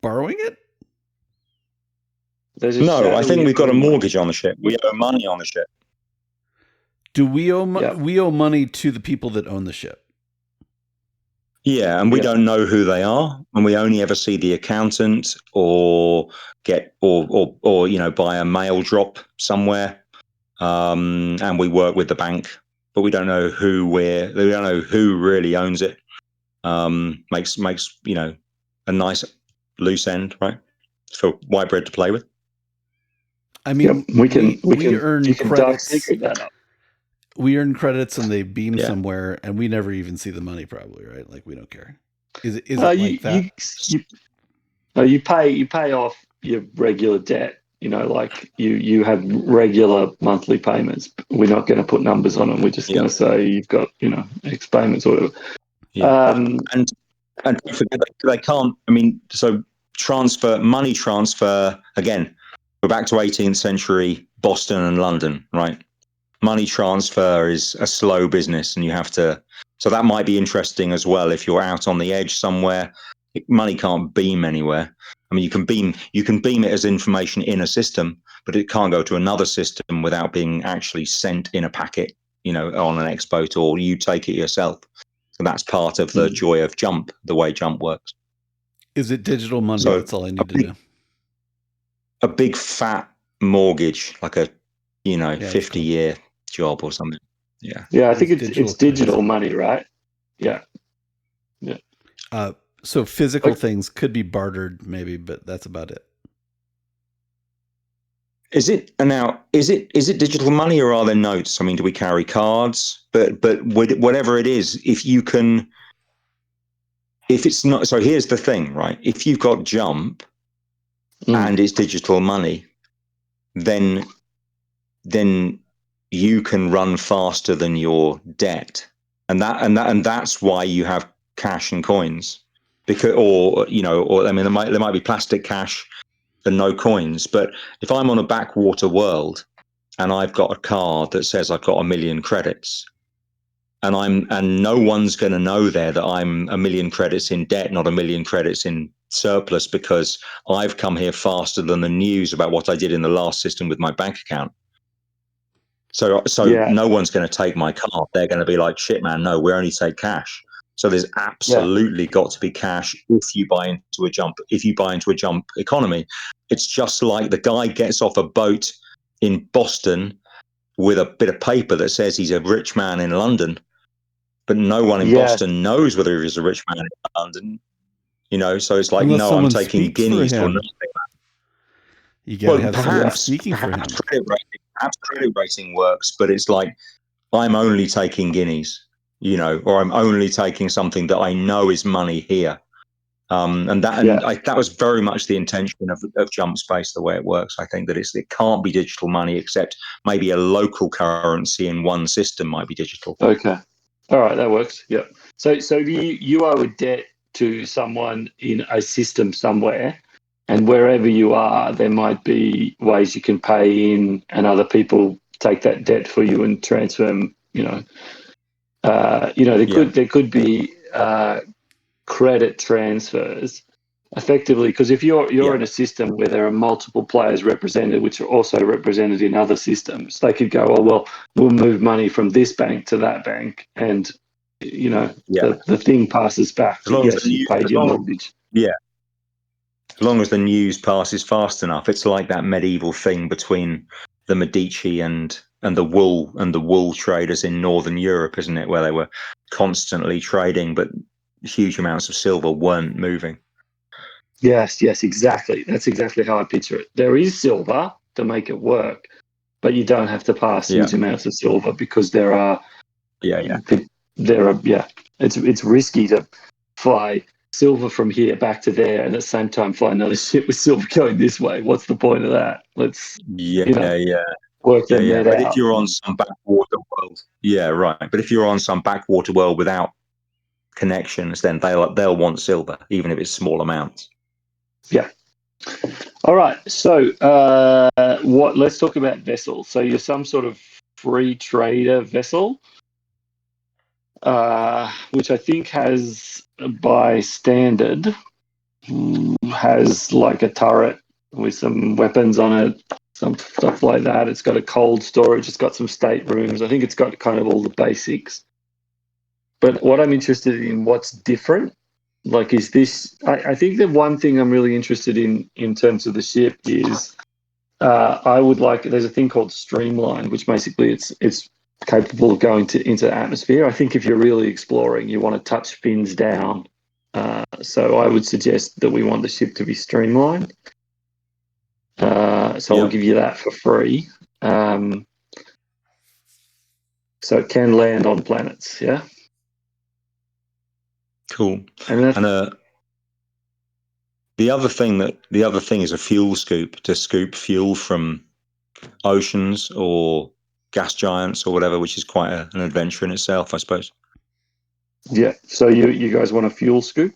borrowing it. No, I think we've got a mortgage on the ship. We owe money on the ship. Do we owe we owe money to the people that own the ship? Yeah, and we don't know who they are, and we only ever see the accountant or get or you know, buy a mail drop somewhere, and we work with the bank, but we don't know we don't know who really owns it. Makes you know, a nice loose end, right, for white bread to play with. I mean, we can earn credits. Secret that up. We earn credits and they beam somewhere, and we never even see the money, probably, right? Like we don't care. Is it like that? You pay off your regular debt. You know, like you have regular monthly payments. We're not going to put numbers on them. We're just going to say you've got, you know, X payments or whatever. Yeah. And don't forget, they can't. I mean, so money transfer again. We're back to 18th century Boston and London, right? Money transfer is a slow business, and you have to. So that might be interesting as well. If you're out on the edge somewhere, money can't beam anywhere. I mean, you can beam it as information in a system, but it can't go to another system without being actually sent in a packet, you know, on an export, or you take it yourself. So that's part of the joy of Jump, the way Jump works. Is it digital money? So that's all I need to know. A big fat mortgage, like a 50-year job or something. Yeah, I think it's digital money, right? Yeah. So physical things could be bartered, maybe, but that's about it. Is it digital money, or are there notes? I mean, do we carry cards? But whatever it is, if it's not, so here's the thing, right? If you've got Jump and it's digital money, then you can run faster than your debt, and that's why you have cash and coins, because I mean, there might be plastic cash and no coins, but if I'm on a backwater world and I've got a card that says I've got 1 million credits, and no one's going to know there that I'm 1 million credits in debt, not 1 million credits in surplus, because I've come here faster than the news about what I did in the last system with my bank account. So no one's going to take my card. They're going to be like, shit, man, no, we only take cash. So there's absolutely got to be cash if you buy into a Jump. If you buy into a Jump economy, it's just like the guy gets off a boat in Boston with a bit of paper that says he's a rich man in London, but no one in Boston knows whether he's a rich man in London. You know, so it's like, no, I'm taking guineas or nothing. You got to have someone speaking for him. Perhaps credit rating works, but it's like, I'm only taking guineas, you know, or I'm only taking something that I know is money here. That was very much the intention of Jump Space, the way it works. I think that it can't be digital money, except maybe a local currency in one system might be digital. Okay. All right, that works. Yeah. So you owe a debt to someone in a system somewhere. And wherever you are, there might be ways you can pay in, and other people take that debt for you and transfer them. There could be credit transfers effectively, because if you're in a system where there are multiple players represented, which are also represented in other systems, they could go, we'll move money from this bank to that bank, and the thing passes back. As long as you paid your mortgage. Yeah. As long as the news passes fast enough, it's like that medieval thing between the Medici and the wool traders in Northern Europe, isn't it? Where they were constantly trading, but huge amounts of silver weren't moving. Yes, exactly. That's exactly how I picture it. There is silver to make it work, but you don't have to pass huge amounts of silver, because there are. It's risky to fly silver from here back to there, and at the same time fly another ship with silver going this way. What's the point of that? Let's work that out. But if you're on some backwater world, But if you're on some backwater world without connections, then they'll want silver, even if it's small amounts. Yeah. All right. So let's talk about vessels. So you're some sort of free trader vessel, which I think has, by standard, has like a turret with some weapons on it, some stuff like that. It's got a cold storage. It's got some staterooms. I think it's got kind of all the basics. But what I'm interested in, what's different? Like, is this? I think the one thing I'm really interested in terms of the ship is, I would like. There's a thing called Streamline, which basically it's capable of going into the atmosphere. I think if you're really exploring, you want to touch fins down. So I would suggest that we want the ship to be streamlined. I'll give you that for free. So it can land on planets. Yeah. Cool. And the other thing is a fuel scoop, to scoop fuel from oceans or gas giants or whatever, which is quite an adventure in itself, I suppose. Yeah. So you guys want a fuel scoop?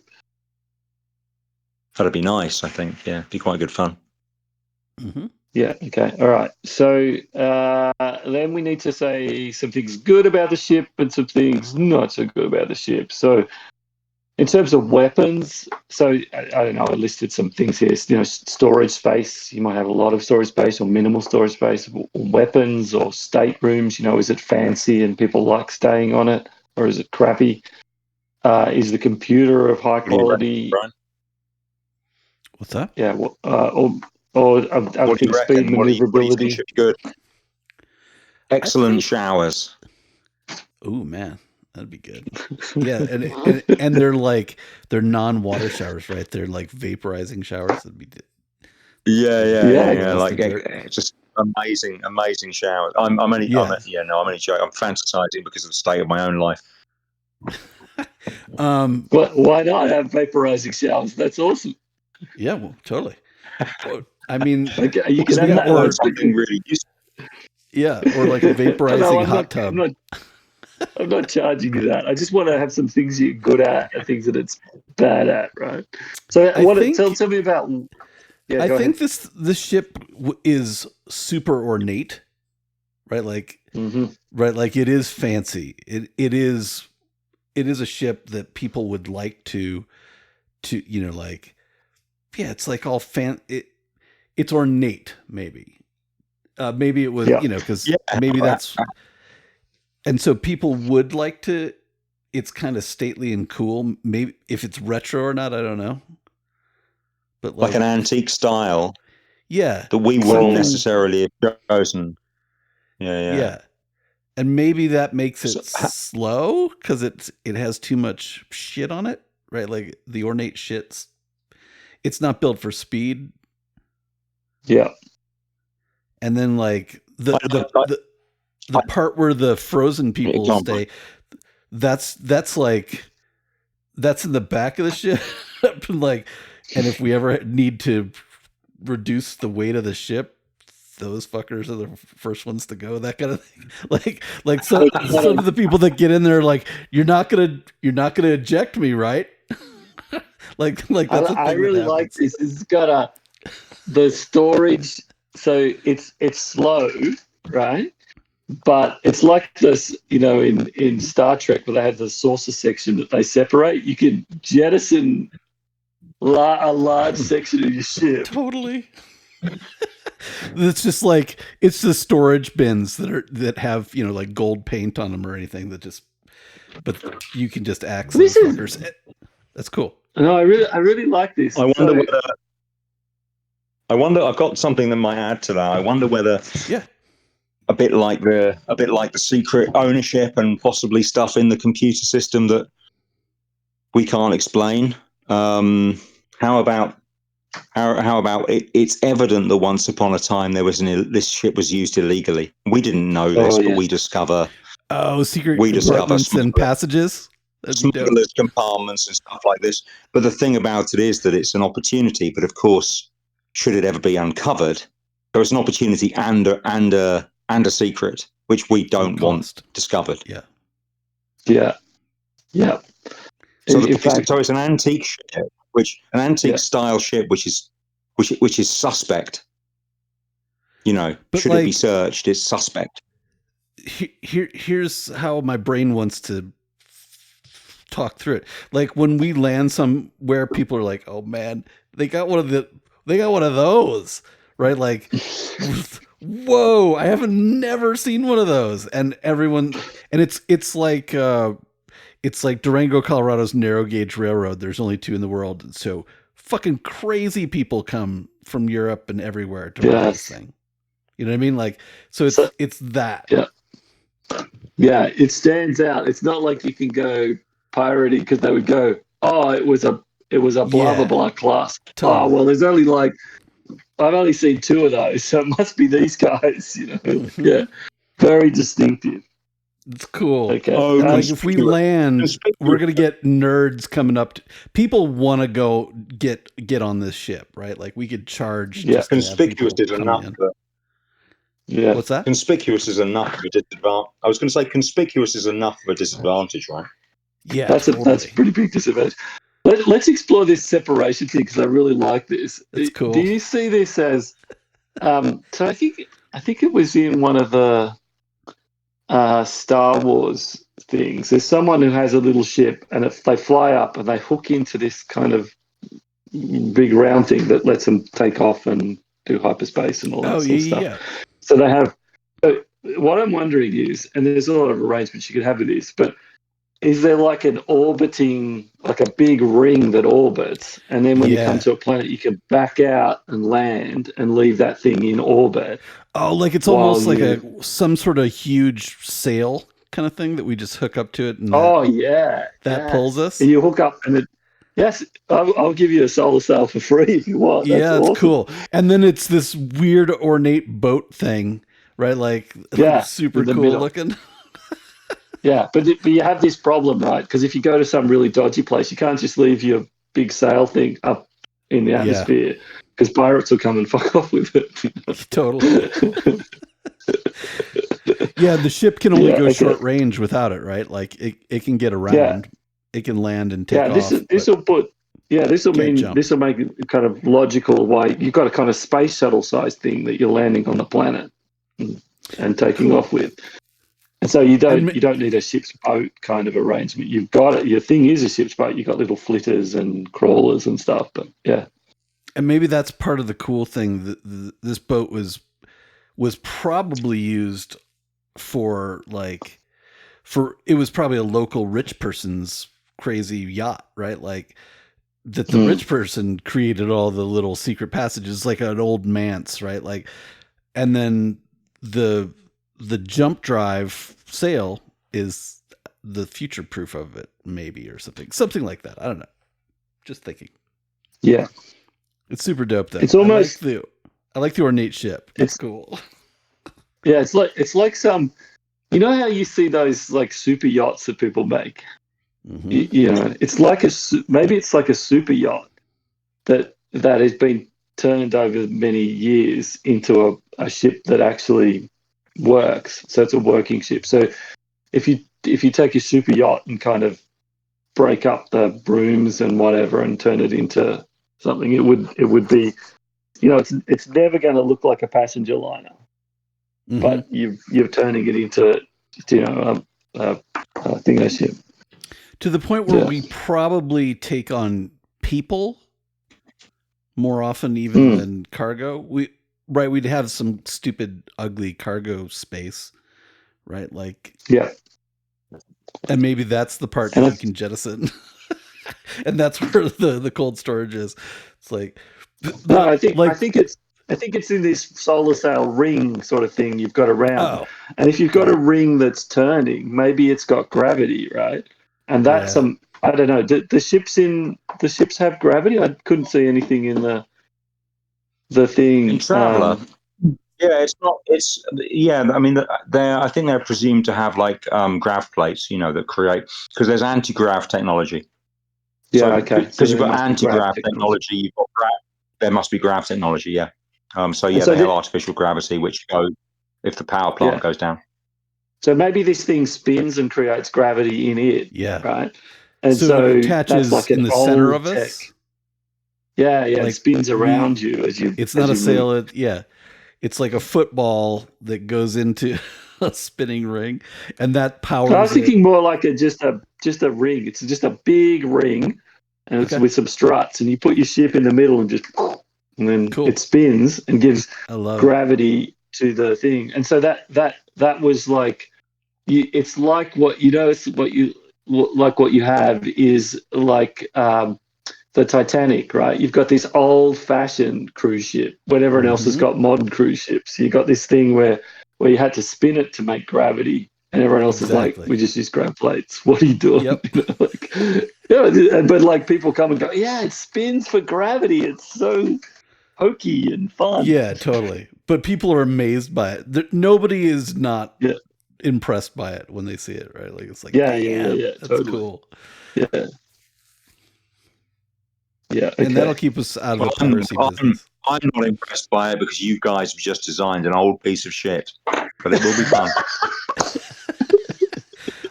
That'd be nice, I think. Yeah, it'd be quite good fun. Mm-hmm. Yeah. Okay. All right. So then we need to say some things good about the ship and some things not so good about the ship. So in terms of weapons, so I don't know, I listed some things here. Storage space. You might have a lot of storage space or minimal storage space. Weapons or staterooms. Is it fancy and people like staying on it, or is it crappy? Is the computer of high quality? What's that? Yeah. Or I think speed maneuverability. Should be good. Excellent showers. Oh man, that'd be good. Yeah, and they're non-water showers, right? They're like vaporizing showers. That'd be. Yeah. Like just amazing showers. I'm only joking. I'm fantasizing because of the state of my own life. Why not have vaporizing showers? That's awesome. Yeah, well, totally. I mean, you can have that or something really useful. Yeah, or like a vaporizing hot tub. I'm not charging you that. I just want to have some things you're good at and things that it's bad at, right? So tell me about. Yeah, I think this ship is super ornate, right? Like, right, like it is fancy. It is a ship that people would like to like. Yeah, it's like all it's ornate, maybe. Maybe it was, because maybe that's. And so people would like to. It's kind of stately and cool. Maybe if it's retro or not, I don't know. But like an antique style. Yeah. That we wouldn't necessarily have chosen. Yeah. And maybe that makes it slow because it has too much shit on it, right? Like the ornate shits. It's not built for speed. Yeah. And then like the part where the frozen people stay, that's in the back of the ship. And if we ever need to reduce the weight of the ship, those fuckers are the first ones to go. That kind of thing. Like some of the people that get in there, like you're not gonna eject me, right? like that's I really like this. It's got the storage, so it's slow, right? But it's like this, in Star Trek where they have the saucer section that they separate. You can jettison a large section of your ship. Totally. It's just like it's the storage bins that have like gold paint on them or anything but you can just access fuckers. That's cool. No, I really like this. I wonder. I've got something that might add to that. I wonder whether a bit like the secret ownership and possibly stuff in the computer system that we can't explain. How about it? It's evident that once upon a time this ship was used illegally. We didn't know this, but we discover secret compartments and passages, smugglers' compartments and stuff like this. But the thing about it is that it's an opportunity. But of course, should it ever be uncovered, there is an opportunity and a secret which we don't want discovered. Yeah. So it's an antique ship, style ship, which is suspect. But should it be searched? It's suspect. Here's how my brain wants to talk through it. Like when we land somewhere, people are like, "Oh man, they got one of those," right? Like, whoa, I haven't never seen one of those, and it's like Durango, Colorado's narrow gauge railroad. There's only 2 in the world. And so fucking crazy people come from Europe and everywhere to ride this thing. You know what I mean? Like, so it's that. Yeah. Yeah. It stands out. It's not like you can go pirating because they would go, oh, it was a blah, blah, blah class. Totally. Oh, well, there's only I've only seen 2 of those. So it must be these guys, Yeah. Very distinctive. It's cool. Okay. If we land, we're gonna get nerds coming up. People want to go get on this ship, right? Like we could charge. Yeah, conspicuous is enough. Yeah, what's that? Conspicuous is enough of a disadvantage. I was going to say conspicuous is enough of a disadvantage, right? Yeah, that's a pretty big disadvantage. Let's explore this separation thing because I really like this. It's cool. Do you see this as? So I think it was in one of the Star Wars things. There's someone who has a little ship and they fly up and they hook into this kind of big round thing that lets them take off and do hyperspace and all that sort of stuff. Yeah. So they have. What I'm wondering is, and there's a lot of arrangements you could have with this, but is there like an orbiting, like a big ring that orbits, and then when you come to a planet, you can back out and land and leave that thing in orbit? Oh, like it's almost like some sort of huge sail kind of thing that we just hook up to it. And that pulls us. And you hook up, and I'll give you a solar sail for free if you want. That's awesome. It's cool. And then it's this weird ornate boat thing, right? Like super cool looking. Yeah, but you have this problem, right? Because if you go to some really dodgy place, you can't just leave your big sail thing up in the atmosphere because pirates will come and fuck off with it. Totally. Yeah, the ship can only go short range without it, right? Like it can get around. Yeah. It can land and take off. This will make it kind of logical way. You've got a kind of space shuttle size thing that you're landing on the planet and taking off with. And so you don't need a ship's boat kind of arrangement. You've got it. Your thing is a ship's boat. You've got little flitters and crawlers and stuff. But yeah, and maybe that's part of the cool thing. That this boat was probably used for it was probably a local rich person's crazy yacht, right? Like that the rich person created all the little secret passages, like an old manse, right? Like, and then the jump drive sail is the future proof of it, maybe, or something like that. I don't know. Just thinking. Yeah, it's super dope though. It's almost I like the ornate ship. It's cool. Yeah, it's like some. You know how you see those like super yachts that people make. Mm-hmm. It's like maybe it's like a super yacht that has been turned over many years into a ship that actually works. So it's a working ship. So if you take your super yacht and kind of break up the brooms and whatever and turn it into something, it would be, it's never going to look like a passenger liner, but you're turning it into, a thing of ship. To the point where we probably take on people more often even than cargo. We'd have some stupid, ugly cargo space, right? Like, yeah. And maybe that's the part that you can jettison. And that's where the cold storage is. It's like, I think it's in this solar sail ring sort of thing you've got around. And if you've got a ring that's turning, maybe it's got gravity, right? And that's I don't know. The ships have gravity? I couldn't see anything in the thing. In Traveller. Yeah, it's not. It's I mean, I think they're presumed to have like grav plates, that create, because there's anti-grav technology. Yeah, okay. Because you've got anti-grav technology, you've got there must be grav technology. Yeah. So they have artificial gravity, which goes if the power plant goes down. So maybe this thing spins and creates gravity in it. Yeah. Right. And so it attaches like in the center of us. Yeah, it spins around you as you. It's not a sail. It's like a football that goes into a spinning ring, and that powers. I was thinking more like just a ring. It's just a big ring, and it's with some struts, and you put your ship in the middle and then it spins and gives gravity to the thing. And so that was like, it's like what you have is like. The Titanic, right? You've got this old-fashioned cruise ship when everyone else has got modern cruise ships. You got this thing where you had to spin it to make gravity, and everyone else is like, "We just use grav plates. What are you doing?" Yep. But like people come and go, "Yeah, it spins for gravity. It's so hokey and fun." Yeah, totally. But people are amazed by it. Nobody is not impressed by it when they see it, right? Like it's like, that's totally cool. Yeah. Yeah, okay. And that'll keep us out of the piracy business. I'm not impressed by it because you guys have just designed an old piece of shit, but it will be fun.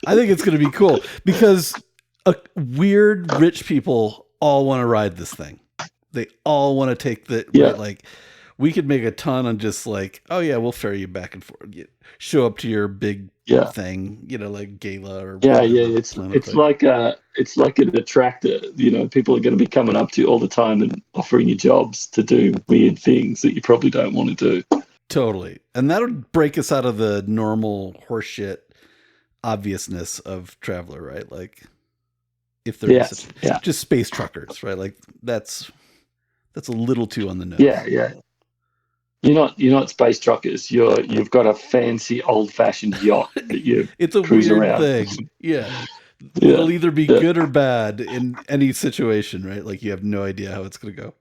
I think it's going to be cool because weird rich people all want to ride this thing. They all want to take right, like we could make a ton on just like, oh yeah, we'll ferry you back and forth. Show up to your big thing, like gala or It's like an attractor. People are going to be coming up to you all the time and offering you jobs to do weird things that you probably don't want to do. Totally, and that'll break us out of the normal horseshit obviousness of Traveller, right? Like if there is just space truckers, right? Like that's a little too on the nose. Yeah. You're not space truckers. You've got a fancy old-fashioned yacht that you it's a cruise weird around. thing. Yeah. It'll either be good or bad in any situation, right? Like you have no idea how it's going to go.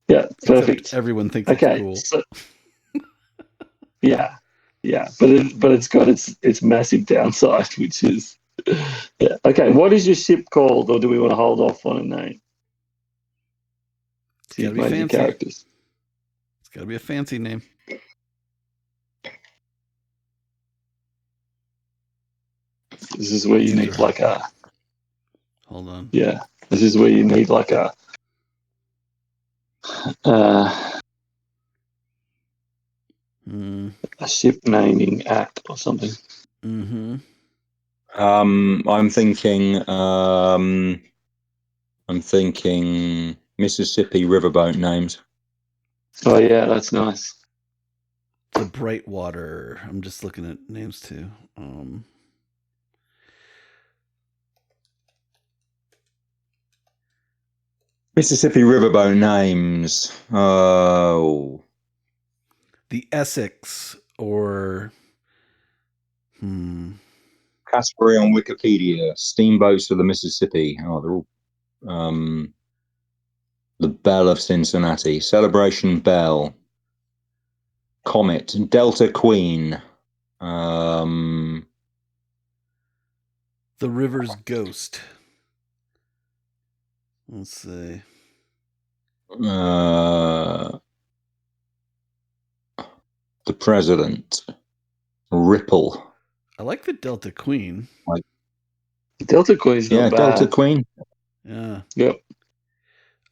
Yeah, perfect. Except everyone thinks it's cool. So, but it's got its massive downside, which is Okay. What is your ship called, or do we want to hold off on a name? It's got to be fancy. Characters. It's got to be a fancy name. This is where you need like a. Hold on. Yeah, this is where you need like a. A ship naming app or something. Mm-hmm. I'm thinking Mississippi riverboat names. Oh yeah, that's nice. The Brightwater. I'm just looking at names too. Mississippi riverboat names. Oh. The Essex or Category on Wikipedia. Steamboats of the Mississippi. Oh, they're all the Belle of Cincinnati. Celebration Belle. Comet. Delta Queen. The River's Ghost. Let's see. The President. Ripple. I like the Delta Queen. Delta Queen's not bad. Delta Queen. Yeah. Yep.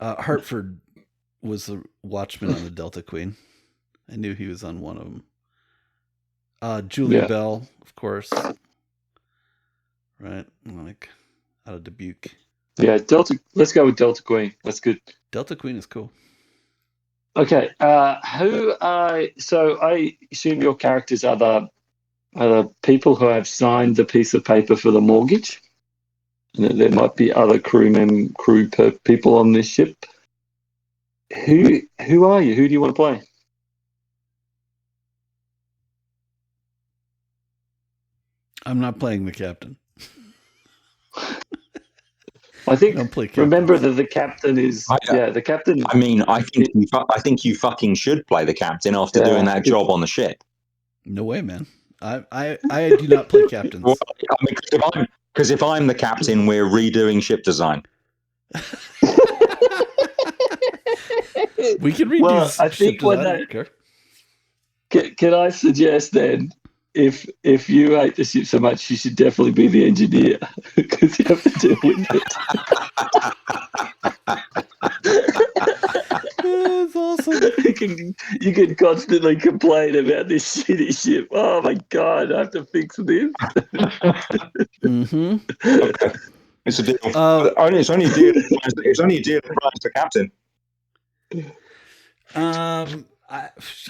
Hartford was the watchman on the Delta Queen. I knew he was on one of them. Julia Bell, of course. Right? Like, out of Dubuque. Yeah, Delta. Let's go with Delta Queen. That's good. Delta Queen is cool. Okay. So I assume your characters are the people who have signed the piece of paper for the mortgage. And there might be other crew people on this ship. Who are you? Who do you want to play? I'm not playing the captain. I think. Remember that the captain is. The captain. I mean, I think you fucking should play the captain after doing that job on the ship. No way, man. I do not play captains. Well, I mean, because if I'm the captain, we're redoing ship design. We can redo. I think can I suggest then, if you hate the ship so much, you should definitely be the engineer because you have to deal with it. That's awesome. You can constantly complain about this shitty ship. Oh my god, I have to fix this. Mm-hmm. Okay. It's a deal. It's only a deal. It's only a deal that Brian's the captain. I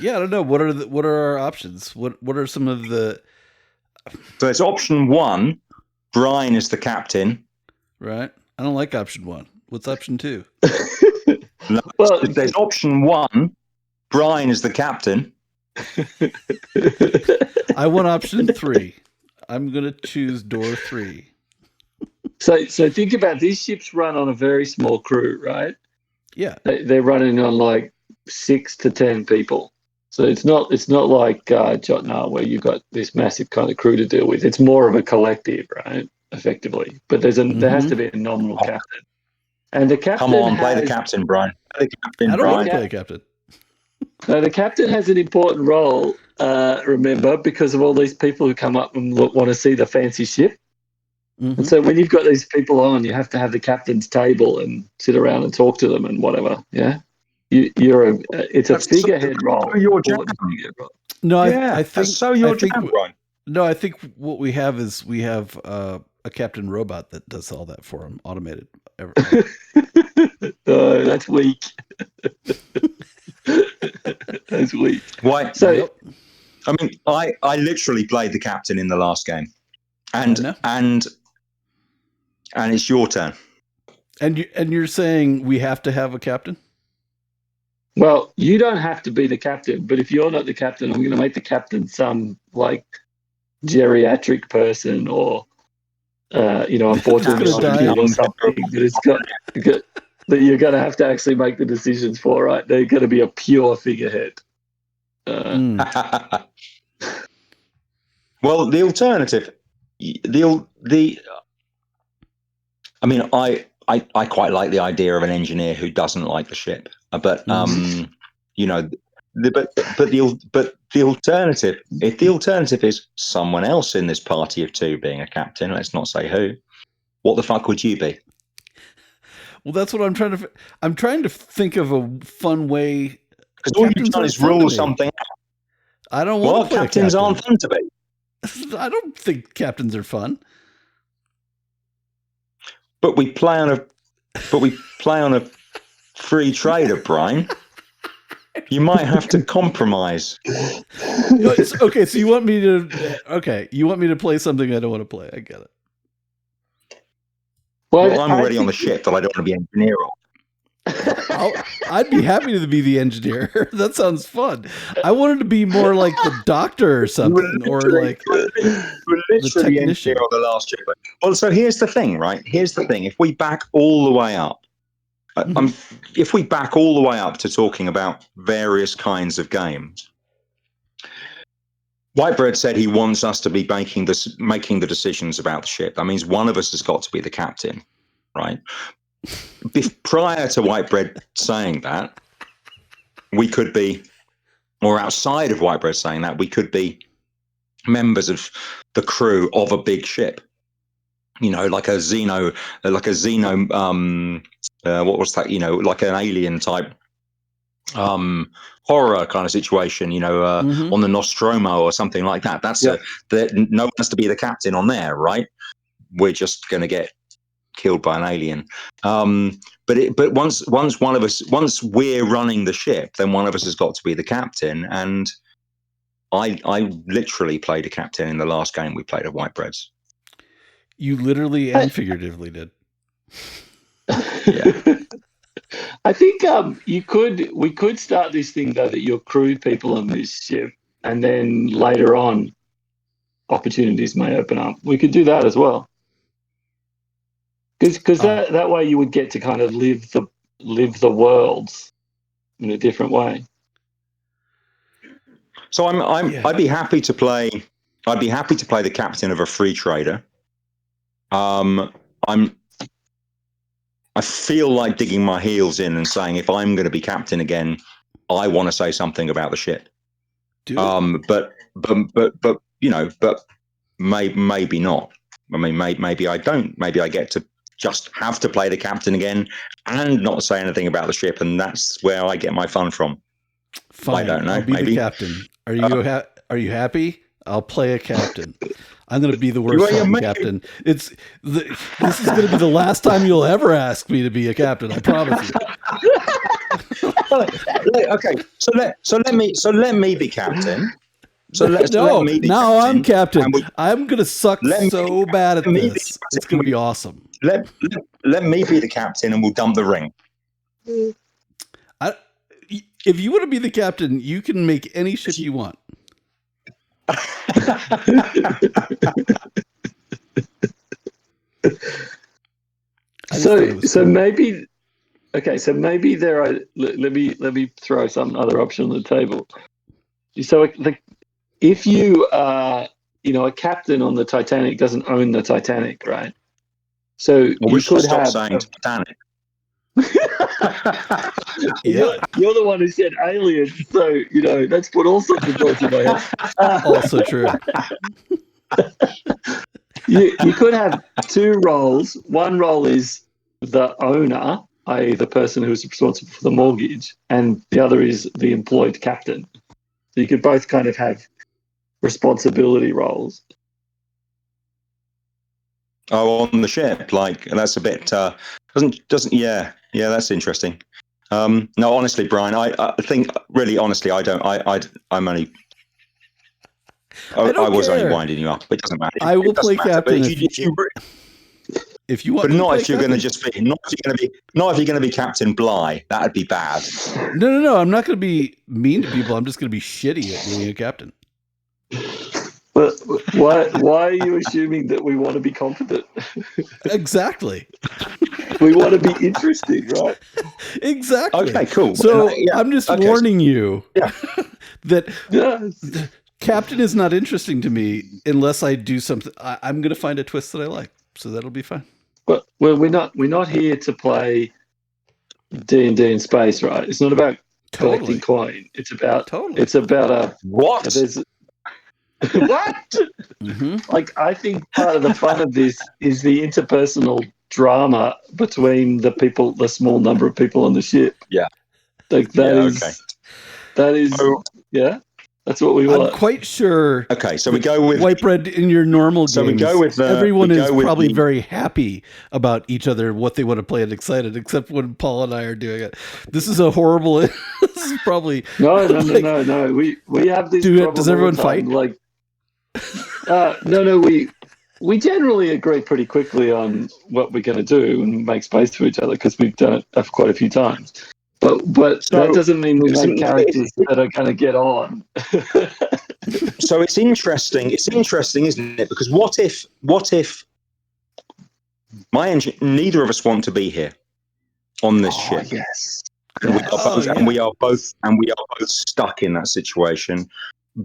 don't know. What are our options? What are some of the? So it's option 1. Brian is the captain. Right. I don't like option 1. What's option 2? No, well, there's option 1. Brian is the captain. I want option 3. I'm gonna choose door 3. So think about these ships run on a very small crew, right? Yeah, they're running on like 6 to 10 people. So it's not like Jotnar where you've got this massive kind of crew to deal with. It's more of a collective, right? Effectively, but there has to be a nominal captain. And the captain. Come on, play the captain, Brian. Play the captain, I don't want to play the captain. No, the captain has an important role. Remember, because of all these people who come up and want to see the fancy ship. Mm-hmm. And so when you've got these people on, you have to have the captain's table and sit around and talk to them and whatever. Yeah, it's a figurehead role. Your job. No, I think that's so your job, Brian. No, I think what we have is a captain robot that does all that for him, automated. Oh, that's weak. That's weak. Why? So, I mean, I literally played the captain in the last game, and it's your turn. And you're saying we have to have a captain? Well, you don't have to be the captain, but if you're not the captain, I'm going to make the captain some like geriatric person or unfortunately or something that you're going to have to actually make the decisions for, right? They're going to be a pure figurehead. Well, the alternative, I mean, I quite like the idea of an engineer who doesn't like the ship, but the alternative, if the alternative is someone else in this party of 2 being a captain, let's not say who, what the fuck would you be? Well, that's what I'm trying to think of a fun way. Because all you've done is rule something out. I don't want to play captains aren't fun to be. I don't think captains are fun. But we play on a free trader, Brian. You might have to compromise. Okay, so you want me to play something I don't want to play. I get it. Well, I'm already on the ship that I don't want to be engineer on. I'd be happy to be the engineer. That sounds fun. I wanted to be more like the doctor or something, or like the technician on the last ship. Well, so here's the thing, right? Here's the thing. If we back all the way up, if we back all the way up to talking about various kinds of games, Whitebread said he wants us to be making the decisions about the ship. That means one of us has got to be the captain, right? Prior to Whitebread saying that, we could be, or outside of Whitebread saying that, we could be members of the crew of a big ship. like a Xeno, what was that? Like an alien type horror kind of situation, on the Nostromo or something like that. No one has to be the captain on there, right? We're just going to get killed by an alien. But once we're running the ship, then one of us has got to be the captain. And I literally played a captain in the last game we played at Whitebreads. You literally and figuratively did. Yeah. I think we could start this thing though that you're crew people on this ship, and then later on, opportunities may open up. We could do that as well, because that way you would get to kind of live the worlds in a different way. So I'd be happy to play. I'd be happy to play the captain of a free trader. I feel like digging my heels in and saying, if I'm going to be captain again, I want to say something about the ship. But maybe not. I mean, maybe I don't. Maybe I get to just have to play the captain again and not say anything about the ship, and that's where I get my fun from. Fine, I don't know. I'll be the captain. Are you happy? I'll play a captain. I'm going to be the worst captain. This is going to be the last time you'll ever ask me to be a captain. I promise you. Okay, so let me be captain. So let me be captain. I'm captain. I'm going to suck so bad at this. It's going to be awesome. Let me be the captain, and we'll dump the ring. If you want to be the captain, you can make any ship you want. So maybe there are. Let me throw some other option on the table. So if you are, a captain on the Titanic doesn't own the Titanic, right? So we should stop saying Titanic. Yeah. You're the one who said aliens, so that's put all sorts of thoughts in my head. Also true. You could have two roles. One role is the owner, i.e. the person who's responsible for the mortgage, and the other is the employed captain. So you could both kind of have responsibility roles. Oh, on the ship, that's a bit doesn't yeah, that's interesting. No, honestly, Brian, I think really honestly, I don't. I'm only. I was only winding you up. It doesn't matter. I will play captain if you want. But not if you're going to just be. Not if you're going to be Captain Bligh. That'd be bad. No. I'm not going to be mean to people. I'm just going to be shitty at being a captain. But why are you assuming that we want to be competent? Exactly. We want to be interesting, right? Exactly. Okay, cool. So I'm just warning you that captain is not interesting to me unless I do something. I'm going to find a twist that I like, so that'll be fine. Well, we're not here to play D&D in space, right? It's not about collecting coin. It's about a what? What? Mm-hmm. I think part of the fun of this is the interpersonal drama between the small number of people on the ship. Yeah. That is, that's what we want. I'm quite sure. Okay, so we go with Whitebread in your normal games. So we go with everyone is probably very happy about each other, what they want to play, and excited. Except when Paul and I are doing it. This is a horrible. This is probably no. We have this. Does everyone fight? No. We generally agree pretty quickly on what we're going to do and make space for each other because we've done it quite a few times. But that doesn't mean we make characters that are going to get on. So it's interesting. It's interesting, isn't it? Because what if neither of us want to be here on this ship? Yes. And we are both stuck in that situation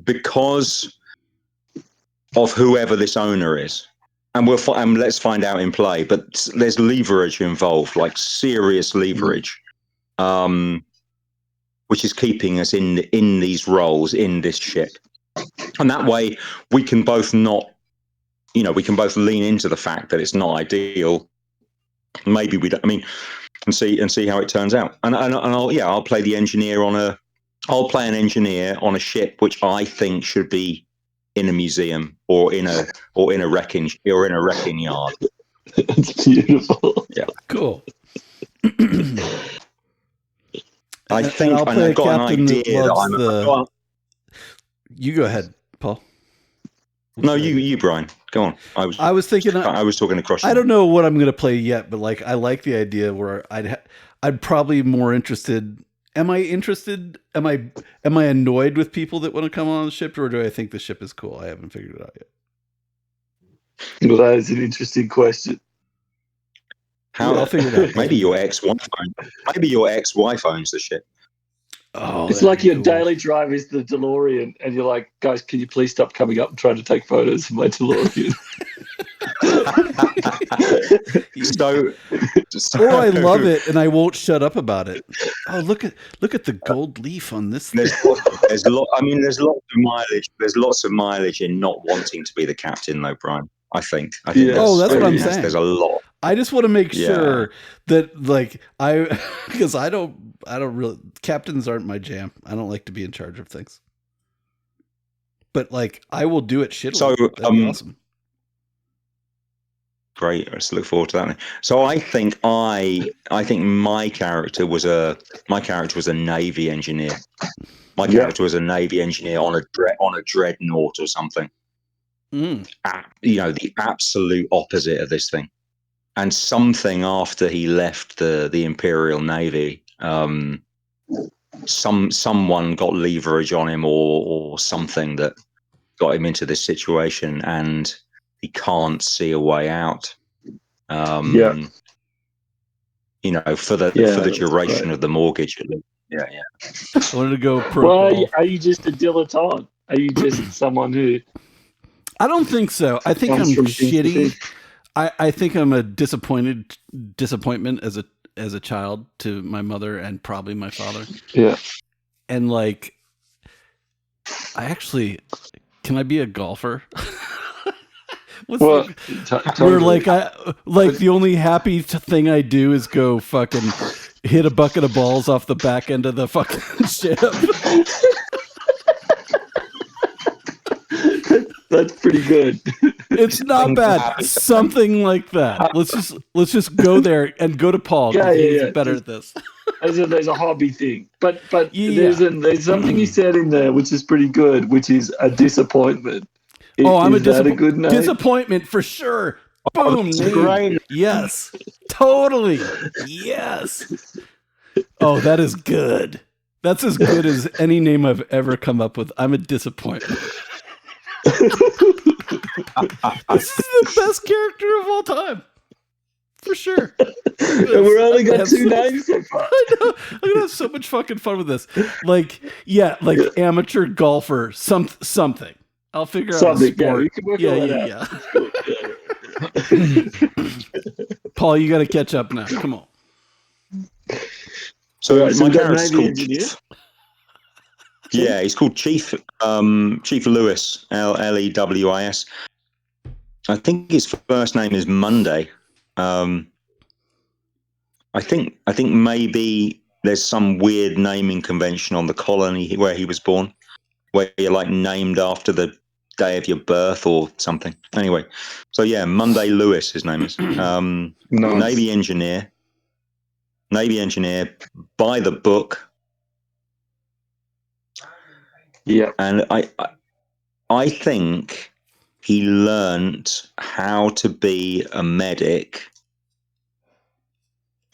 because of whoever this owner is. And let's find out in play. But there's leverage involved, like serious leverage, which is keeping us in these roles in this ship. And that way, we can both not we can both lean into the fact that it's not ideal. Maybe we don't. I mean, and see how it turns out. And I'll play the engineer I'll play an engineer on a ship which I think should be in a museum or in a wrecking yard. It's beautiful. Yeah, cool. I've got an idea that You go ahead, Paul. No, you, Brian. Go on. I was thinking. I was talking across. I don't know what I'm going to play yet, but like I like the idea where I'd probably more interested. Am I interested? Am I annoyed with people that want to come on the ship, or do I think the ship is cool? I haven't figured it out yet. Well, that is an interesting question. I'll figure it out. Maybe your ex-wife owns the ship. Oh, it's like your daily drive is the DeLorean, and you're like, guys, can you please stop coming up and trying to take photos of my DeLorean? Or I love it and I won't shut up about it. Oh, look at the gold leaf on this thing. There's lots of mileage. There's lots of mileage in not wanting to be the captain, though, Brian. I think. That's what I'm saying. There's a lot. I just want to make sure that because I don't really, captains aren't my jam. I don't like to be in charge of things. But like, I will do it shittily. So that'd be awesome. Great. Let's look forward to that. So I think my character was a Navy engineer. My character was a Navy engineer on a dreadnought or something. The absolute opposite of this thing. And something after he left the Imperial Navy, someone got leverage on him or something that got him into this situation, and he can't see a way out. For the duration of the mortgage. Yeah. I wanted to go pro. Well, are you just a dilettante? Are you just someone who? I don't think so. I think I'm shitty. I think I'm a disappointment as a child to my mother and probably my father. Yeah. And like, can I be a golfer? Totally. The only happy thing I do is go fucking hit a bucket of balls off the back end of the fucking ship. That's pretty good. It's not bad. Something like that. Let's just go there and go to Paul. He's better at this. There's a hobby thing, but there's something you said in there which is pretty good, which is a disappointment. I'm a good name? Disappointment for sure. Boom. Great. Yes. Totally. Yes. Oh, that is good. That's as good as any name I've ever come up with. I'm a disappointment. This is the best character of all time. For sure. And we're only got 2 names so far. I know. I'm gonna have so much fucking fun with this. Like amateur golfer, something. I'll figure out a sport. Yeah. Paul, you got to catch up now. Come on. So my character's called Chief. Yeah, he's called Chief Lewis, Lewis. I think his first name is Monday. I think maybe there's some weird naming convention on the colony where he was born, where you're like named after the day of your birth or something. Anyway, so yeah, Monday Lewis, his name is. Nice. Navy engineer by the book. Yeah, and I think he learnt how to be a medic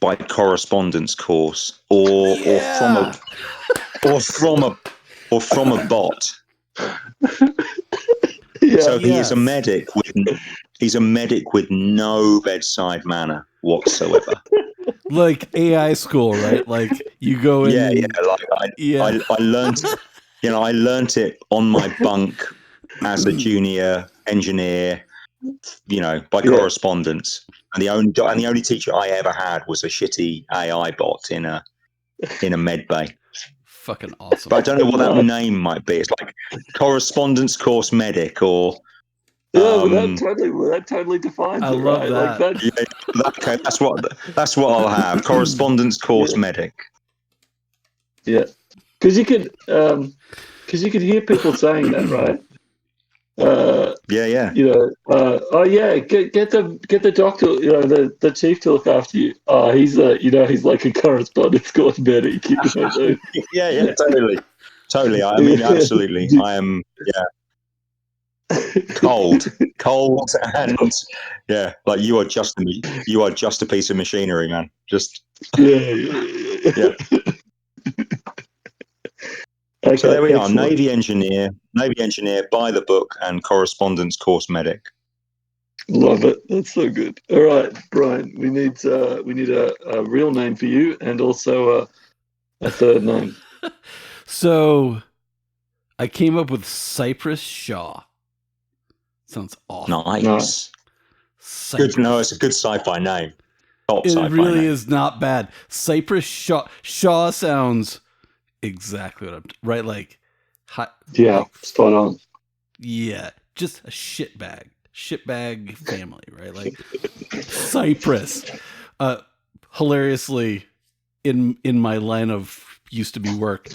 by correspondence course, or from a bot. So he is a medic with no bedside manner whatsoever. Like AI school, right? Like you go in. I learned. I learnt it on my bunk as a junior engineer, by correspondence. And the only teacher I ever had was a shitty AI bot in a med bay. Fucking awesome. But I don't know what that name might be. It's like correspondence course medic or Yeah, that totally defines I it, love right? that. Like Okay, that's what I'll have. Correspondence course medic. Yeah, because you could hear people saying that, right? Yeah. You know, get the doctor, you know, the chief to look after you. Oh, he's like a correspondence course medic. You know, Yeah, totally. I mean, absolutely. I am. Yeah. Cold, and yeah, like you are just a piece of machinery, man. Just yeah. Okay, so there we excellent. are, Navy engineer by the book and correspondence course medic. Love it. That's so good. All right, Brian, we need a real name for you and also a third name. So I came up with Cypress Shaw. Sounds awful. Nice. Good. No, it's a good sci-fi name. It really is not bad. Cypress Shaw. Shaw sounds exactly what I'm right. Like, Spot on. Yeah, just a shitbag family, right? Like Cypress. Hilariously, in my line of used to be work,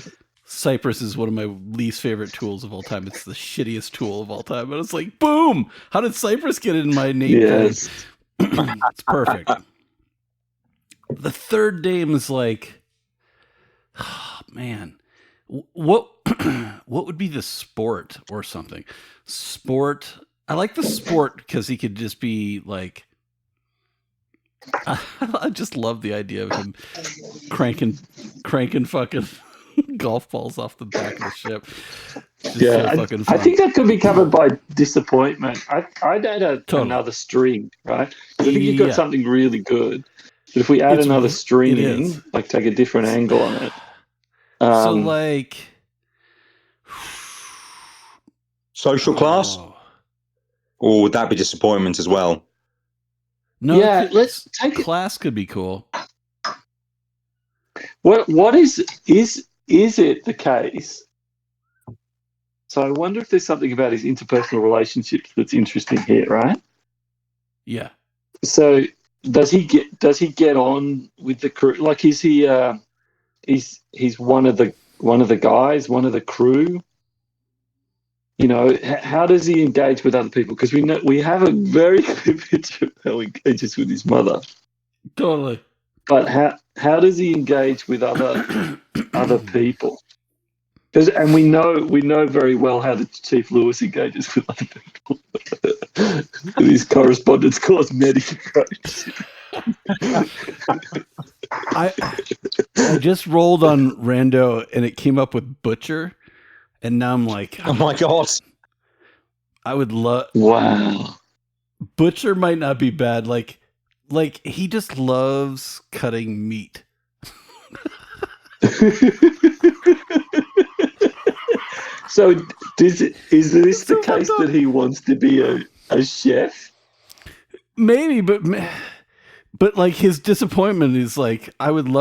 Cypress is one of my least favorite tools of all time. It's the shittiest tool of all time. And it's like, boom! How did Cypress get in my name? Yes. It's perfect. The third name is like, oh, man, what would be the sport or something? Sport. I like the sport because he could just be like, I just love the idea of him cranking fucking golf balls off the back of the ship. Yeah, so fucking fun. I think that could be covered by disappointment. I'd add another string, right? I think you've got something really good. But if we add another string in, like take a different angle on it. So like social class? Or would that be disappointment as well? No, yeah, let's take class could be cool. What is it the case? So I wonder if there's something about his interpersonal relationships that's interesting here, right? Yeah. So does he get on with the crew? Like, is he he's one of the guys, one of the crew? You know, how does he engage with other people? Because we have a very clear picture of how he engages with his mother. Totally. But how does he engage with other people? And we know very well how the Chief Lewis engages with other people. With his correspondence course medic approach. I just rolled on Rando and it came up with Butcher, and now I'm like, oh my god, I would love. Wow, Butcher might not be bad. Like he just loves cutting meat. So is this the case that he wants to be a chef? Maybe, but like his disappointment is like, I'm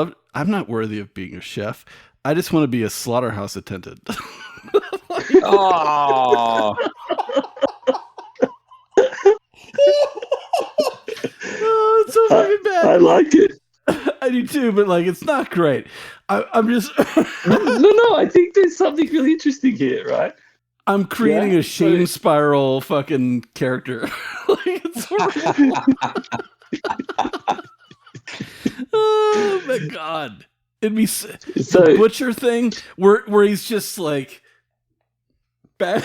not worthy of being a chef. I just want to be a slaughterhouse attendant. Oh. Oh, it's so fucking bad. I like it. I do too, but like it's not great. I'm just no. I think there's something really interesting here, right? I'm creating a shame spiral fucking character. Like, it's horrible. Oh my god! It'd be the Butcher thing where he's just like bad.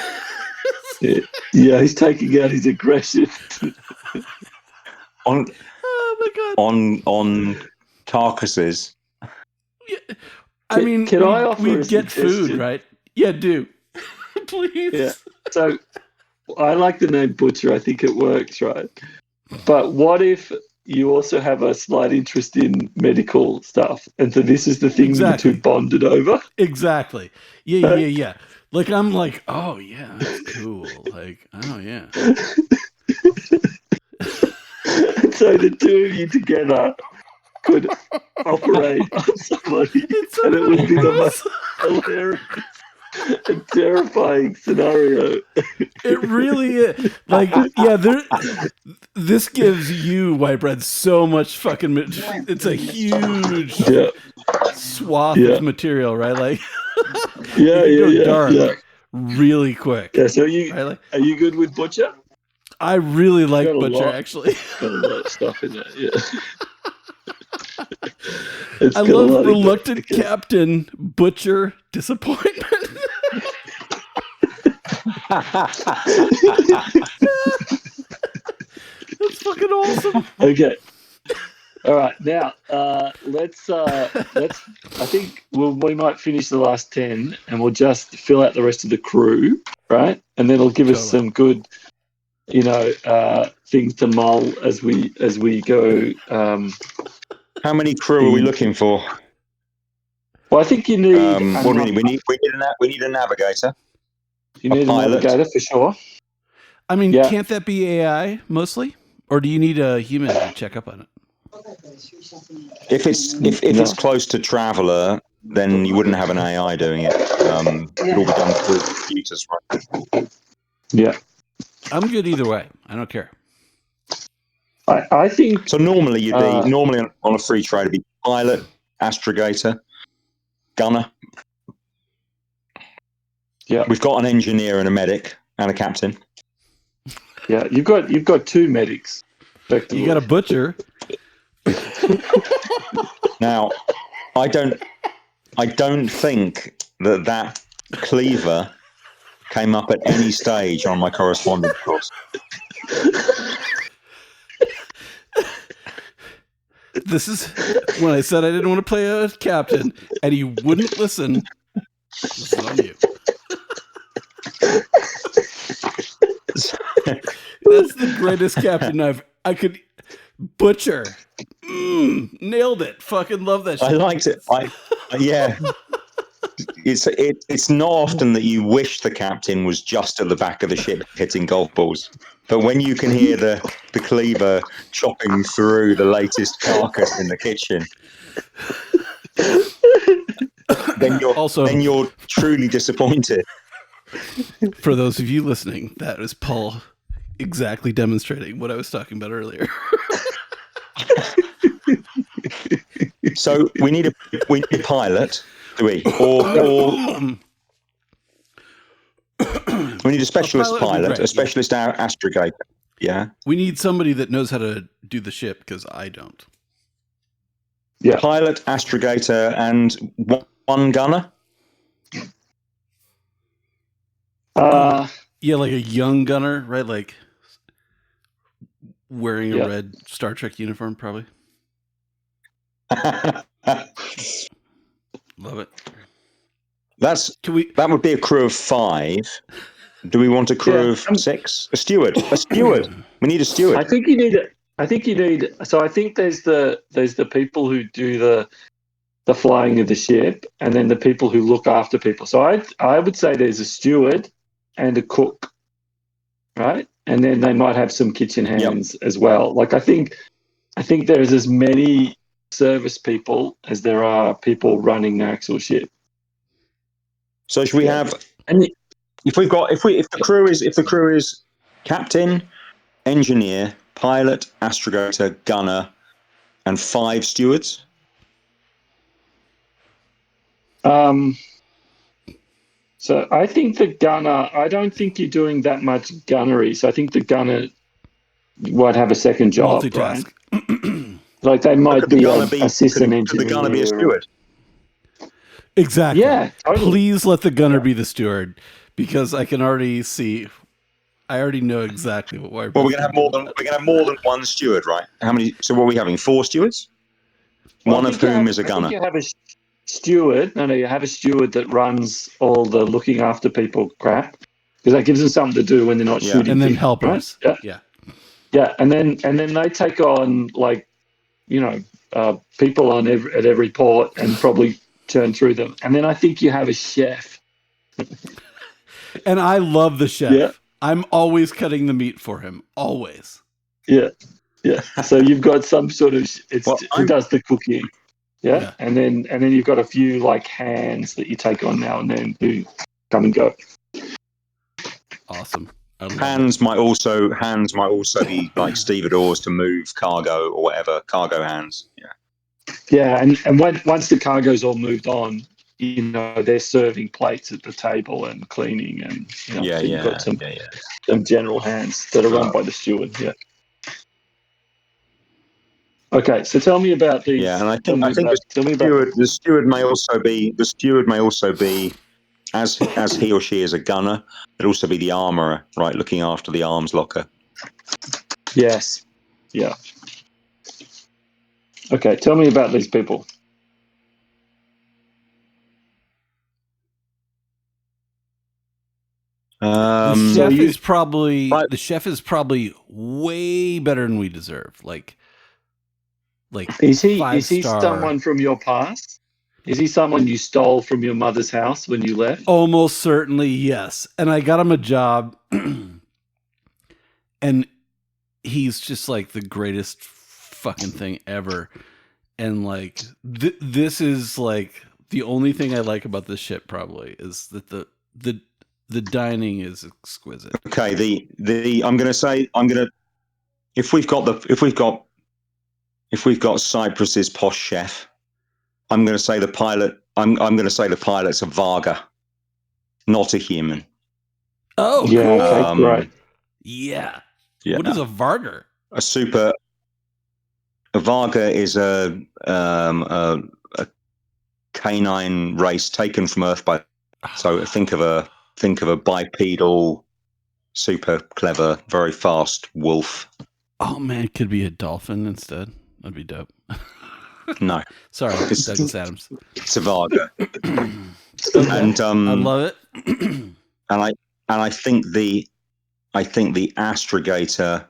Yeah, he's taking out his aggression. Oh my god! On carcasses. Yeah. I mean, can I offer we get food, right? Yeah, do. Please. Yeah. So I like the name Butcher. I think it works, right? But what if you also have a slight interest in medical stuff, and so this is the thing you two bonded over? Exactly. Yeah. Like I'm like, oh yeah, that's cool. Like, oh yeah. So the two of you together could operate on somebody, and it would be the most hilarious. a terrifying scenario. It really is. Like, yeah, this gives you, White Bread, so much fucking. It's a huge swath of material, right? Like, dark really quick. Yeah. So are you good with Butcher? I really like Butcher, actually. Got a lot of stuff in there. Yeah. I love Reluctant Captain, Butcher, Disappointment. That's fucking awesome. Okay. All right. Now, let's. I think we might finish the last 10, and we'll just fill out the rest of the crew, right? And then it'll give us some good, things to mull as we go. How many crew are we looking for? Well, I think you need. What do we need? We need a navigator. You need a navigator for sure. I mean, can't that be AI mostly, or do you need a human to check up on it? If it's close to Traveller, then you wouldn't have an AI doing it. It'll be done through computers, right? Yeah, I'm good either way. I don't care. I think so. Normally, you'd be on a free trade. It'd be pilot, astrogator, gunner. Yeah, we've got an engineer and a medic and a captain. Yeah, you've got two medics. You got a butcher. Now, I don't think that cleaver came up at any stage on my correspondence course. This is when I said I didn't want to play a captain, and he wouldn't listen. This is on you. That's the greatest captain I could. Butcher. Nailed it. Fucking love that shit. I liked it. Yeah. It's not often that you wish the captain was just at the back of the ship hitting golf balls. But when you can hear the cleaver chopping through the latest carcass in the kitchen, then you're truly disappointed. For those of you listening, that is Paul exactly demonstrating what I was talking about earlier. So we need a pilot, do we? Or we need a specialist pilot, a specialist astrogator. Yeah. We need somebody that knows how to do the ship, because I don't. Yeah. Pilot, astrogator, and one gunner. Yeah, like a young gunner, right? Like wearing a red Star Trek uniform, probably. Love it. That would be a crew of 5. Do we want a crew of 6? A steward. We need a steward. I think you need. So I think there's the people who do the flying of the ship, and then the people who look after people. So I would say there's a steward and a cook, right? And then they might have some kitchen hands as well. Like I think there's as many service people as there are people running the actual ship. So should we have? If the crew is captain, engineer, pilot, astrogator, gunner, and 5 stewards. So I think the gunner. I don't think you're doing that much gunnery. So I think the gunner might have a second job. Multitask. Right? Like they might be an assistant engineer. Could the gunner be a steward? Exactly. Yeah. Totally. Please let the gunner be the steward, because I can already see. I already know exactly what. Well, we're gonna have more than one steward, right? How many? So what are we having? 4 stewards? One of whom is a gunner. You have a steward. No, you have a steward that runs all the looking after people crap, because that gives them something to do when they're not shooting. And then people, helpers. Right? Yeah. And then they take on people at every port and probably turn through them. And then I think you have a chef. And I love the chef. Yeah. I'm always cutting the meat for him. Always. Yeah. So you've got some sort of who does the cooking. Yeah. And then you've got a few like hands that you take on now and then who come and go. Awesome. Hands might also be like stevedores to move cargo or whatever, cargo hands. Yeah, and once the cargo's all moved on, they're serving plates at the table and cleaning, and so you've got some general hands that are run by the steward. Yeah. Okay, so tell me about these. Yeah, and I think the steward may also be as he or she is a gunner, it'd also be the armourer, right, looking after the arms locker. Yes. Yeah. Okay, tell me about these people. The chef is probably way better than we deserve. Like is he someone from your past? Is he someone you stole from your mother's house when you left? Almost certainly, yes. And I got him a job, and he's just like the greatest fucking thing ever. And like this is like the only thing I like about this ship probably is that the dining is exquisite. Okay, if we've got Cyprus's posh chef, I'm going to say the pilot. I'm going to say the pilot's a Varga, not a human. Oh, yeah, cool. okay, right. Yeah. What is a Varga? A Varga is a canine race taken from Earth so think of a bipedal, super clever, very fast wolf. Oh man, it could be a dolphin instead. That'd be dope. No, sorry, Douglas Adams. It's a Varga, and I love it. and I think the astrogator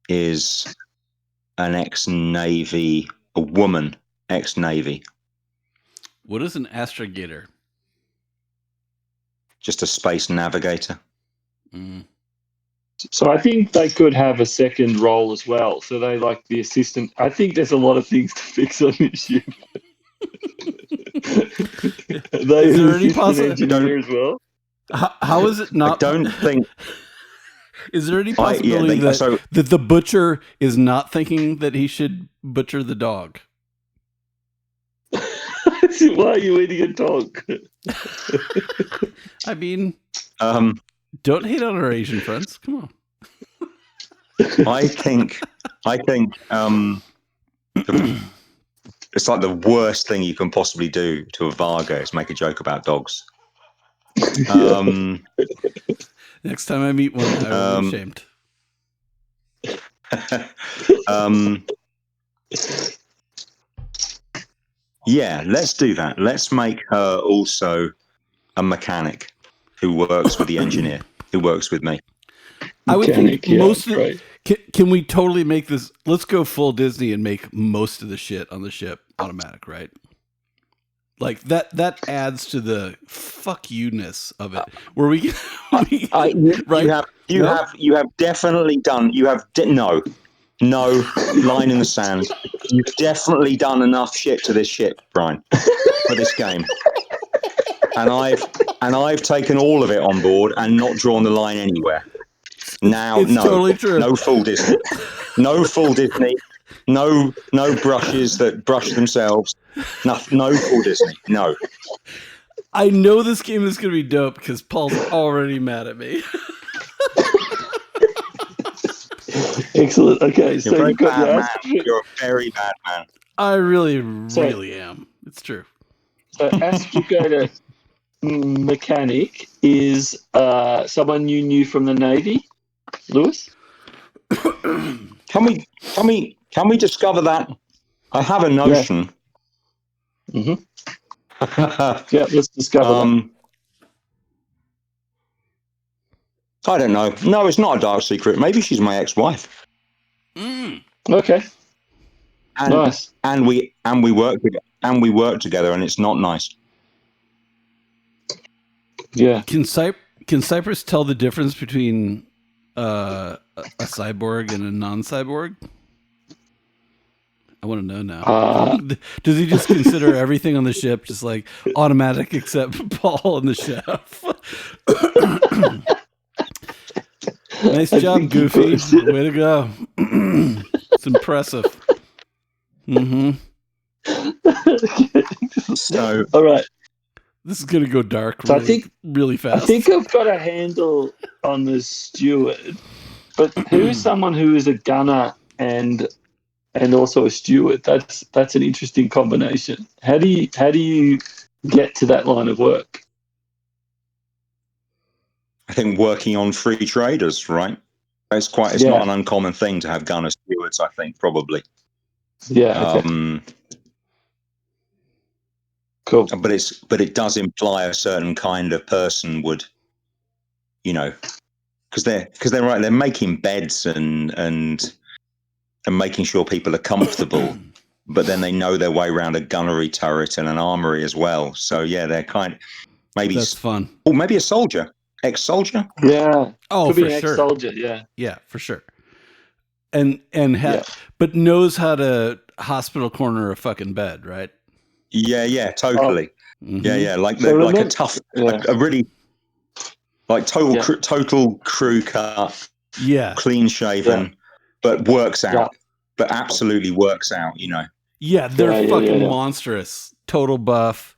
is an ex-Navy, a woman ex-Navy. What is an astrogator? Just a space navigator. Mm. So I think they could have a second role as well. So they like the assistant. I think there's a lot of things to fix on this ship. Is there any engineer as well? How is it not? I don't think. Is there any possibility that the butcher is not thinking that he should butcher the dog? Why are you eating a dog? I mean, don't hate on our Asian friends. Come on. I think it's like the worst thing you can possibly do to a Varga is make a joke about dogs. Next time I meet one, I will be ashamed. Yeah, let's do that. Let's make her also a mechanic who works with the engineer, who works with me. I would think most of it. Can we totally make this? Let's go full Disney and make most of the shit on the ship automatic, right? Like that adds to the fuck you-ness of it. Where we, right? You have definitely done. You have no line in the sand. You've definitely done enough shit to this ship, Brian, for this game. And I've taken all of it on board and not drawn the line anywhere. Now, it's totally true. No full Disney. No full Disney. No brushes that brush themselves. No full Disney. No. I know this game is going to be dope because Paul's already mad at me. Excellent. Okay, so you're a very bad man. I really am. It's true. So astrogator mechanic is someone you knew from the Navy, Lewis? Can we discover that? I have a notion. Yeah. Yeah, let's discover that. I don't know. No, it's not a dark secret. Maybe she's my ex-wife. Okay. Nice. And we work together, and it's not nice. Yeah. Can Cyprus tell the difference between a cyborg and a non-cyborg? I want to know now. Does he just consider everything on the ship just like automatic except Paul and the chef? Nice job, Goofy. Way to go. It's impressive. Mm-hmm. So, all right. This is going to go dark so really fast. I think I've got a handle on the steward, but who's someone who is a gunner and also a steward? That's an interesting combination. How do you get to that line of work? I think working on free traders, right? It's not an uncommon thing to have gunner stewards, I think, probably. Yeah. Okay. Cool. But it does imply a certain kind of person would, because they're right. They're making beds and making sure people are comfortable, but then they know their way around a gunnery turret and an armory as well. So yeah, they're maybe that's fun. Or maybe a soldier, ex-soldier. Yeah. Oh, could for be an sure. Ex-soldier. Yeah. Yeah, for sure. But knows how to hospital corner a fucking bed, right? Yeah, totally. Oh. Mm-hmm. Yeah, like a tough, a really like total crew cut, clean shaven, but works out, but absolutely works out. Yeah, they're fucking monstrous, total buff.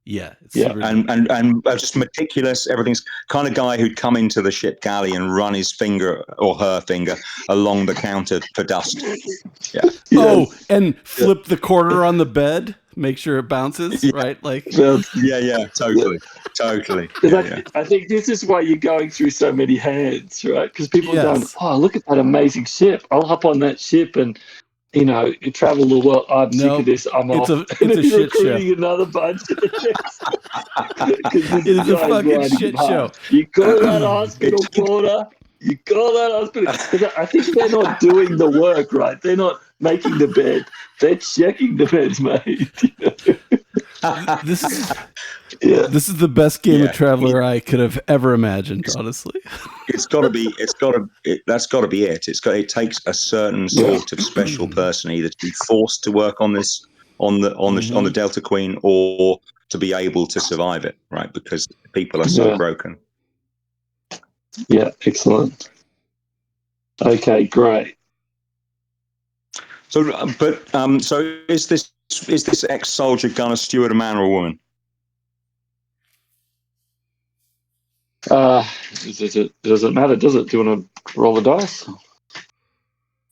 Yeah, and just meticulous. Everything's kind of guy who'd come into the ship galley and run his finger or her finger along the counter for dust. Yeah. Oh, and flip the quarter on the bed, make sure it bounces, right? Like, yeah, totally. I think this is why you're going through so many hands, right? Because people are going, "Oh, look at that amazing ship! I'll hop on that ship and." You travel the world. I'm sick of this. I'm off. It's a shit show. Another bunch. It is a fucking shit show. You call that hospital corner. You call that hospital. Because I think they're not doing the work, right? They're not making the bed. They're checking the bed's made. This is the best game of Traveler I could have ever imagined, honestly. That's got to be it. It takes a certain sort of special person either to be forced to work on this on the Delta Queen or to be able to survive it, right? Because people are so broken. Yeah, excellent. Okay, great. So is this ex-soldier gunner steward a man or a woman? Does it matter? Does it? Do you want to roll the dice?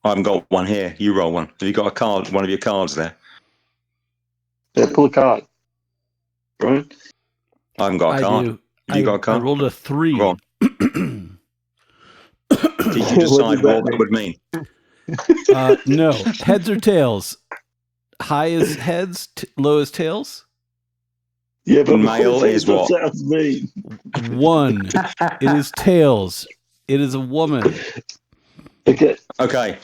I haven't got one here. You roll one. Have you got a card? One of your cards there? Yeah, pull a card. Right? I haven't got a card. You got a card? I rolled a 3. Go on. Did you decide what that would mean? No. Heads or tails? High is heads, low is tails? Yeah, but male is what? Sounds mean. 1. It is tails. It is a woman. Okay.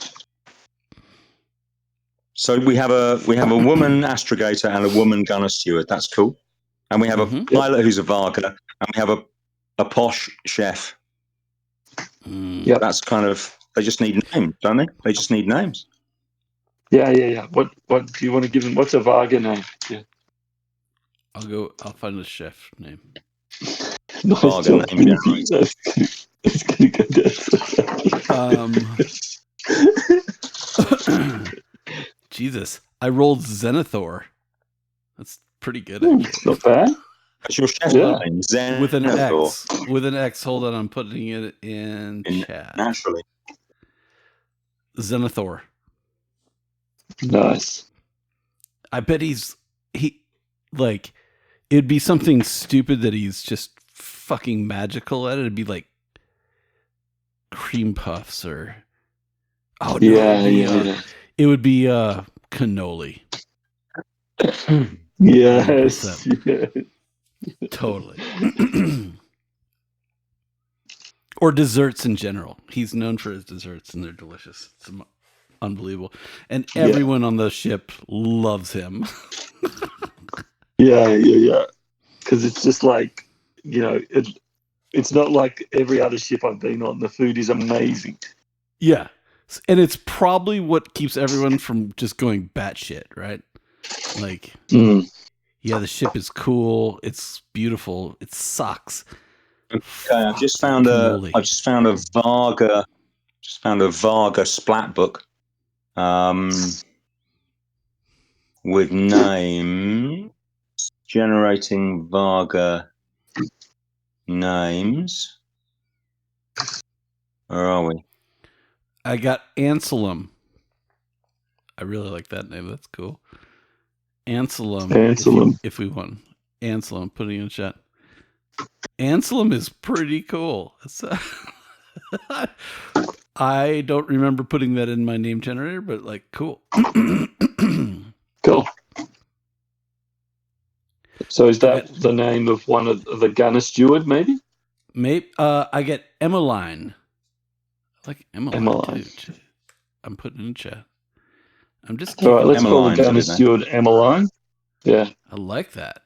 So we have a woman astrogator and a woman gunner steward. That's cool. And we have a pilot who's a Varga, and we have a posh chef. Yeah, that's kind of. They just need names, don't they? They just need names. Yeah. What do you want to give them? What's a Varga name? Yeah. I'll find the chef name. Nice job, name. That's gonna go down. Jesus, I rolled Zenithor. That's pretty good. Actually. Not bad. That's your chef name, Zenithor. With an X. With an X. Hold on, I'm putting it in chat. Naturally. Zenithor. Nice. I bet it'd be something stupid that he's just fucking magical at it. It'd be like cream puffs or it would be cannoli. Yes. Totally. Or desserts in general. He's known for his desserts and they're delicious. It's unbelievable. And everyone on the ship loves him. Yeah. Because it's just like, it's not like every other ship I've been on. The food is amazing. Yeah. And it's probably what keeps everyone from just going batshit, right? Like, yeah, the ship is cool. It's beautiful. It sucks. Okay, I just found a Varga splat book, with name generating Varga names. Where are we? I got Anselm. I really like that name. That's cool. Anselm. If we want Anselm, putting in chat. Anselm is pretty cool. I don't remember putting that in my name generator, but like, cool. Cool. So is that the name of one of the gunner steward, maybe? Maybe. I get Emmeline. I like Emmeline too. I'm putting in chat. I'm just. All right, let's call the gunner steward Emmeline. Yeah. I like that.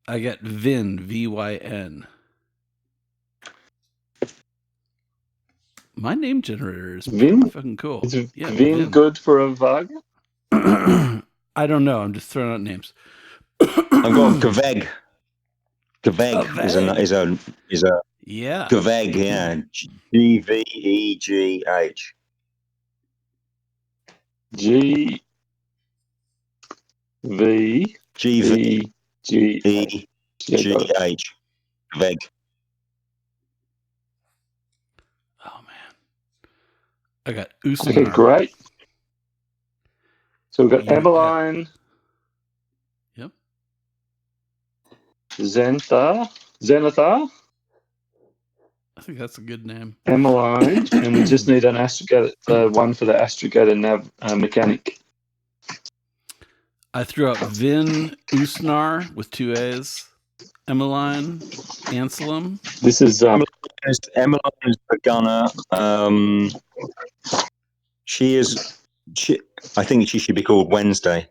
I get Vin, V-Y-N. My name generator is Vin? fucking cool. Is Vin good for a Varga? I don't know. I'm just throwing out names. I've got Gaveg. Gaveg is a yeah. Gaveg, yeah. G-V-E-G-H. G-V-E-G-H. Gaveg. Oh man. I got Usman. Okay, great. So we've got Emmeline. Yep. Zenithar. I think that's a good name. Emmeline. And we just need an astrogator, one for the astrogator nav mechanic. I threw out Vin Usnar with 2 A's. Emmeline, Anselm. This is Emmeline is the gunner. I think she should be called Wednesday.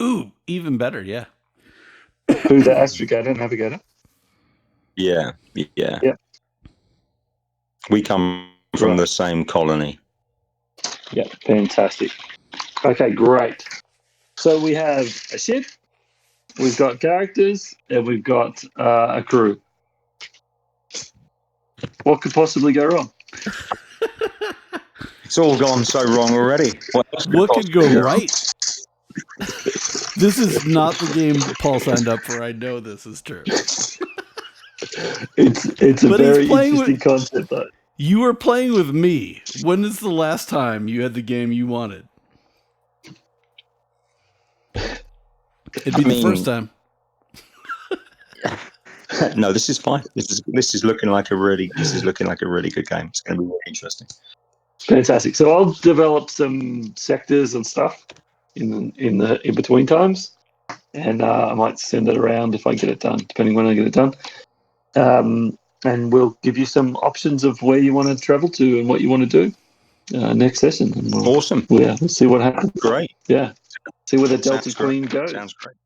Ooh, even better, yeah. Who's the astrogator navigator? Yeah. We come from the same colony. Yeah, fantastic. Okay, great. So we have a ship, we've got characters, and we've got a crew. What could possibly go wrong? It's all gone so wrong already. What could go right? This is not the game Paul signed up for. I know this is true. It's a very interesting concept, though. You were playing with me. When is the last time you had the game you wanted? It'd be the first time. No, this is fine. This is looking like a really good game. It's going to be really interesting. Fantastic. So I'll develop some sectors and stuff in between times, and I might send it around if I get it done, depending when I get it done. And we'll give you some options of where you want to travel to and what you want to do next session. And awesome. We'll see what happens. Great. Yeah. See where the Delta Queen goes. Sounds great.